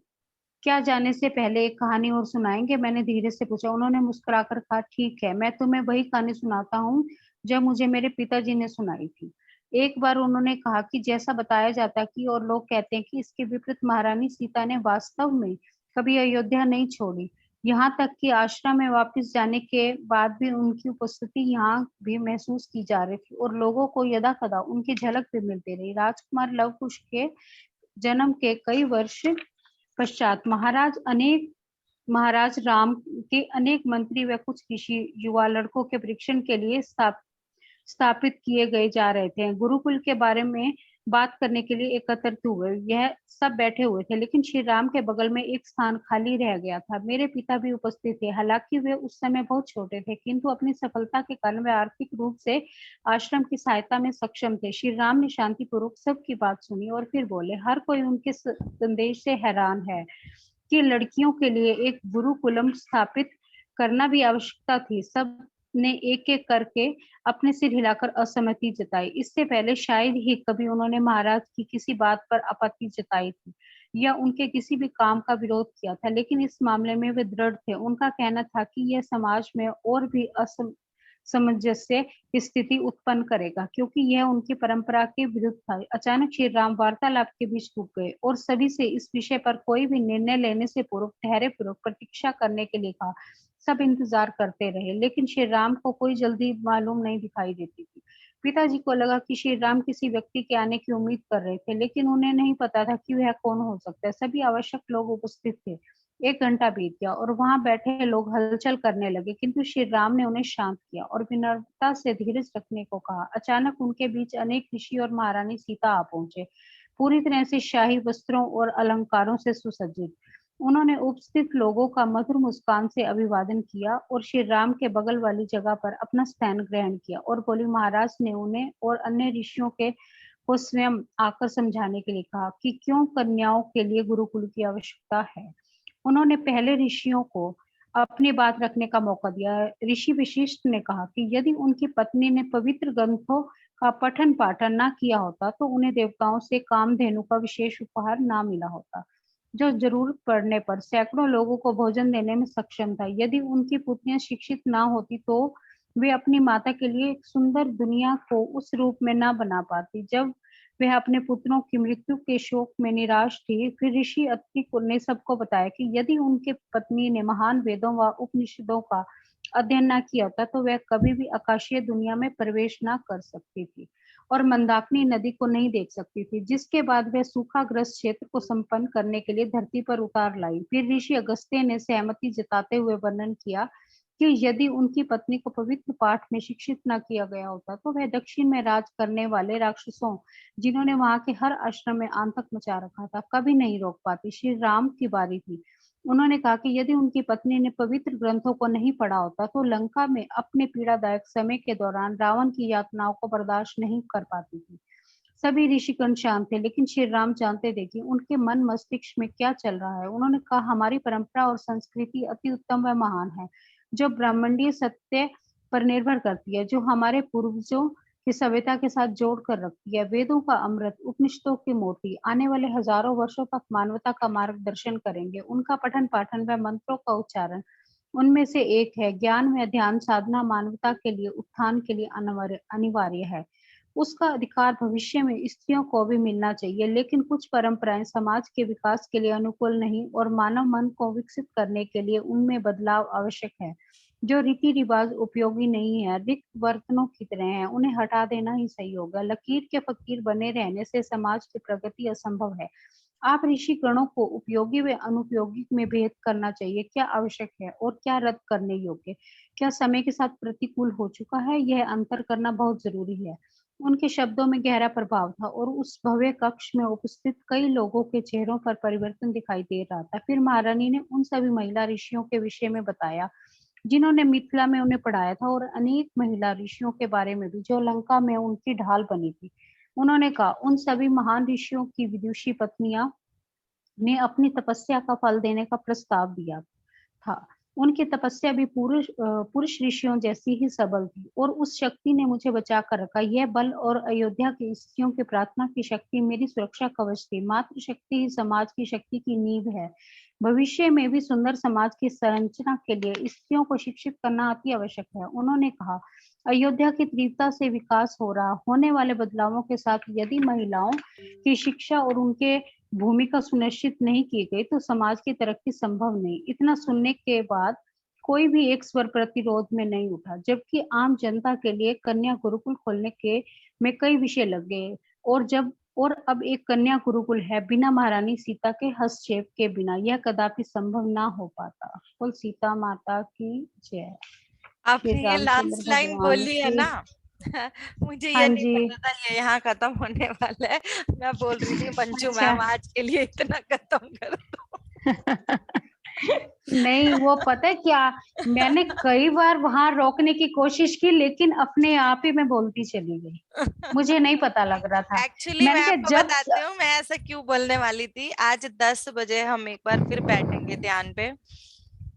क्या जाने से पहले एक कहानी और सुनाएंगे? मैंने धीरे से पूछा। उन्होंने मुस्कुराकर कहा, ठीक है, मैं तुम्हें वही कहानी सुनाता हूँ जो मुझे मेरे पिताजी ने सुनाई थी। एक बार उन्होंने कहा कि जैसा बताया जाता है कि और लोग कहते हैं कि इसके विपरीत महारानी सीता ने वास्तव में कभी अयोध्या नहीं छोड़ी। यहाँ तक कि आश्रम में वापस जाने के बाद भी उनकी उपस्थिति यहाँ भी महसूस की जा रही थी और लोगों को यदाकदा उनकी झलक भी मिलती रही। राजकुमार लव कुश के जन्म के कई वर्ष पश्चात महाराज राम के अनेक मंत्री व कुछ ऋषि युवा लड़कों के परीक्षण के लिए स्थापित किए गए जा रहे थे। गुरुकुल के बारे में बात करने के लिए एकत्रित हुए। यह सब बैठे हुए थे, लेकिन श्री राम के बगल में एक स्थान खाली रह गया था। मेरे पिता भी उपस्थित थे। हालांकि वे उस समय बहुत छोटे थे, किंतु अपनी सफलता के कारण वे आर्थिक रूप से आश्रम की सहायता में सक्षम थे। श्री राम ने शांतिपूर्वक सबकी बात सुनी और फिर बोले, हर कोई उनके संदेश से हैरान है कि लड़कियों के लिए एक गुरुकुलम स्थापित करना भी आवश्यकता थी। सब ने एक एक करके अपने सिर हिलाकर असहमति जताई। इससे पहले शायद ही कभी उन्होंने महाराज की किसी बात पर आपत्ति जताई थी या उनके किसी भी काम का विरोध किया था, लेकिन इस मामले में वे दृढ़ थे। उनका कहना था कि यह समाज में और भी सामंजस्य स्थिति उत्पन्न करेगा, क्योंकि यह उनकी परंपरा के विरुद्ध था। अचानक श्री राम वार्तालाप के बीच रुक गए और सभी से इस विषय पर कोई भी निर्णय लेने से पूर्व ठहरे पूर्वक प्रतीक्षा करने के लिए कहा। सब इंतजार करते रहे, लेकिन श्री राम को कोई जल्दी मालूम नहीं दिखाई देती थी। पिताजी को लगा कि श्री राम किसी व्यक्ति के आने की उम्मीद कर रहे थे, लेकिन उन्हें नहीं पता था कि वह कौन हो सकता है। सभी आवश्यक लोग उपस्थित थे। 1 घंटा बीत गया और वहां बैठे लोग हलचल करने लगे, किंतु श्री राम ने उन्हें शांत किया और विनम्रता से धीरज रखने को कहा। अचानक उनके बीच अनेक ऋषि और महारानी सीता आ पहुंचे, पूरी तरह से शाही वस्त्रों और अलंकारों से सुसज्जित। उन्होंने उपस्थित लोगों का मधुर मुस्कान से अभिवादन किया और श्री राम के बगल वाली जगह पर अपना स्थान ग्रहण किया और बोली, महाराज ने उन्हें और अन्य ऋषियों को स्वयं आकर समझाने के लिए कहा कि क्यों कन्याओं के लिए गुरुकुल की आवश्यकता है। उन्होंने पहले ऋषियों को अपनी बात रखने का मौका दिया। ऋषि विशिष्ट ने कहा कि यदि उनकी पत्नी ने पवित्र ग्रंथों का पठन पाठन न किया होता तो उन्हें देवताओं से कामधेनु का विशेष उपहार ना मिला होता। जो जरूरत पड़ने पर सैकड़ों लोगों को भोजन देने में सक्षम था। यदि उनकी पुत्रियां शिक्षित ना होती तो वे अपनी माता के लिए एक सुंदर दुनिया को उस रूप में ना बना पाती। जब वह अपने पुत्रों की मृत्यु के शोक में निराश थी, फिर ऋषि अत्रि ने सबको बताया कि यदि उनके पत्नी ने महान वेदों व उपनिषदों का अध्ययन न किया होता तो वह कभी भी आकाशीय दुनिया में प्रवेश ना कर सकती थी और मंदाकिनी नदी को नहीं देख सकती थी, जिसके बाद वह सूखाग्रस्त क्षेत्र को संपन्न करने के लिए धरती पर उतार लाई। फिर ऋषि अगस्त्य ने सहमति जताते हुए वर्णन किया कि यदि उनकी पत्नी को पवित्र पाठ में शिक्षित न किया गया होता तो वह दक्षिण में राज करने वाले राक्षसों, जिन्होंने वहां के हर आश्रम में आतंक मचा रखा था, कभी नहीं रोक पाती। श्री राम की बारी थी। उन्होंने कहा कि यदि उनकी पत्नी ने पवित्र ग्रंथों को नहीं पढ़ा होता तो लंका में अपने पीड़ादायक समय के दौरान रावण की यातनाओं को बर्दाश्त नहीं कर पाती थी। सभी ऋषिगण शांत थे, लेकिन श्री राम जानते थे कि उनके मन मस्तिष्क में क्या चल रहा है। उन्होंने कहा, हमारी परंपरा और संस्कृति अति उत्तम व महान है, जो ब्रह्मांडीय सत्य पर निर्भर करती है, जो हमारे पूर्वजों की सभ्यता के साथ जोड़कर रखती है। वेदों का अमृत, उपनिषदों की मोती आने वाले हजारों वर्षों तक मानवता का मार्गदर्शन करेंगे। उनका पठन पाठन व मंत्रों का उच्चारण उनमें से एक है। ज्ञान में ध्यान साधना मानवता के लिए उत्थान के लिए अनिवार्य है। उसका अधिकार भविष्य में स्त्रियों को भी मिलना चाहिए, लेकिन कुछ परंपराएं समाज के विकास के लिए अनुकूल नहीं और मानव मन को विकसित करने के लिए उनमें बदलाव आवश्यक है। जो रीति रिवाज उपयोगी नहीं है, रिक्त बर्तनों की तरह है, उन्हें हटा देना ही सही होगा। लकीर के फकीर बने रहने से समाज की प्रगति असंभव है। आप ऋषि गणों को उपयोगी व अनुपयोगी में भेद करना चाहिए। क्या आवश्यक है और क्या रद्द करने योग्य, क्या समय के साथ प्रतिकूल हो चुका है, यह अंतर करना बहुत जरूरी है। उनके शब्दों में गहरा प्रभाव था और उस भव्य कक्ष में उपस्थित कई लोगों के चेहरों पर परिवर्तन दिखाई दे रहा था। फिर महारानी ने उन सभी महिला ऋषियों के विषय में बताया जिन्होंने मिथिला में उन्हें पढ़ाया था और अनेक महिला ऋषियों के बारे में भी जो लंका में उनकी ढाल बनी थी। उन्होंने कहा, उन सभी महान ऋषियों की विदुषी पत्नियां ने अपनी तपस्या का फल देने का प्रस्ताव दिया था। उनकी तपस्या भी पुरुष ऋषियों जैसी ही सबल थी और उस शक्ति ने मुझे बचा कर रखा। यह बल और अयोध्या की स्त्रियों की प्रार्थना की शक्ति मेरी सुरक्षा कवच थी। मातृ शक्ति ही समाज की शक्ति की नींव है। भविष्य में भी सुंदर समाज की संरचना के लिए स्त्रियों को शिक्षित करना अति आवश्यक है। उन्होंने कहा, अयोध्या की तीव्रता से विकास हो रहा, होने वाले बदलावों के साथ यदि महिलाओं की शिक्षा और उनके भूमिका सुनिश्चित नहीं की गई तो समाज की तरक्की संभव नहीं। इतना सुनने के बाद कोई भी एक स्वर प्रतिरोध में नहीं उठा, जबकि आम जनता के लिए कन्या गुरुकुल खोलने के में कई विषय लग गए और अब एक कन्या गुरुकुल है बिना महारानी सीता के हस्तक्षेप के बिना यह कदापि संभव ना हो पाता। बोल सीता माता की जय। आपने ये लास्ट लाइन बोली है ना, मुझे ये नहीं पता था ये यहाँ खत्म होने वाला है। मैं बोल रही थी मंजू मैम आज के लिए इतना खत्म कर दो। नहीं, वो पता है क्या, मैंने कई बार वहां रोकने की कोशिश की लेकिन अपने आप ही मैं बोलती चली गई, मुझे नहीं पता लग रहा था। एक्चुअली मैं आपको बताती हूँ मैं ऐसा क्यों बोलने वाली थी। आज 10 बजे हम एक बार फिर बैठेंगे ध्यान पे।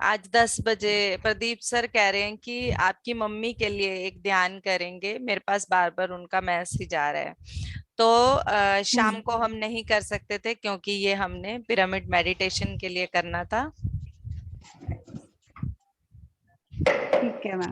आज 10 बजे प्रदीप सर कह रहे हैं कि आपकी मम्मी के लिए एक ध्यान करेंगे। मेरे पास बार बार उनका मैसेज आ रहा है, तो शाम को हम नहीं कर सकते थे क्योंकि ये हमने पिरामिड मेडिटेशन के लिए करना था। ठीक है मैम।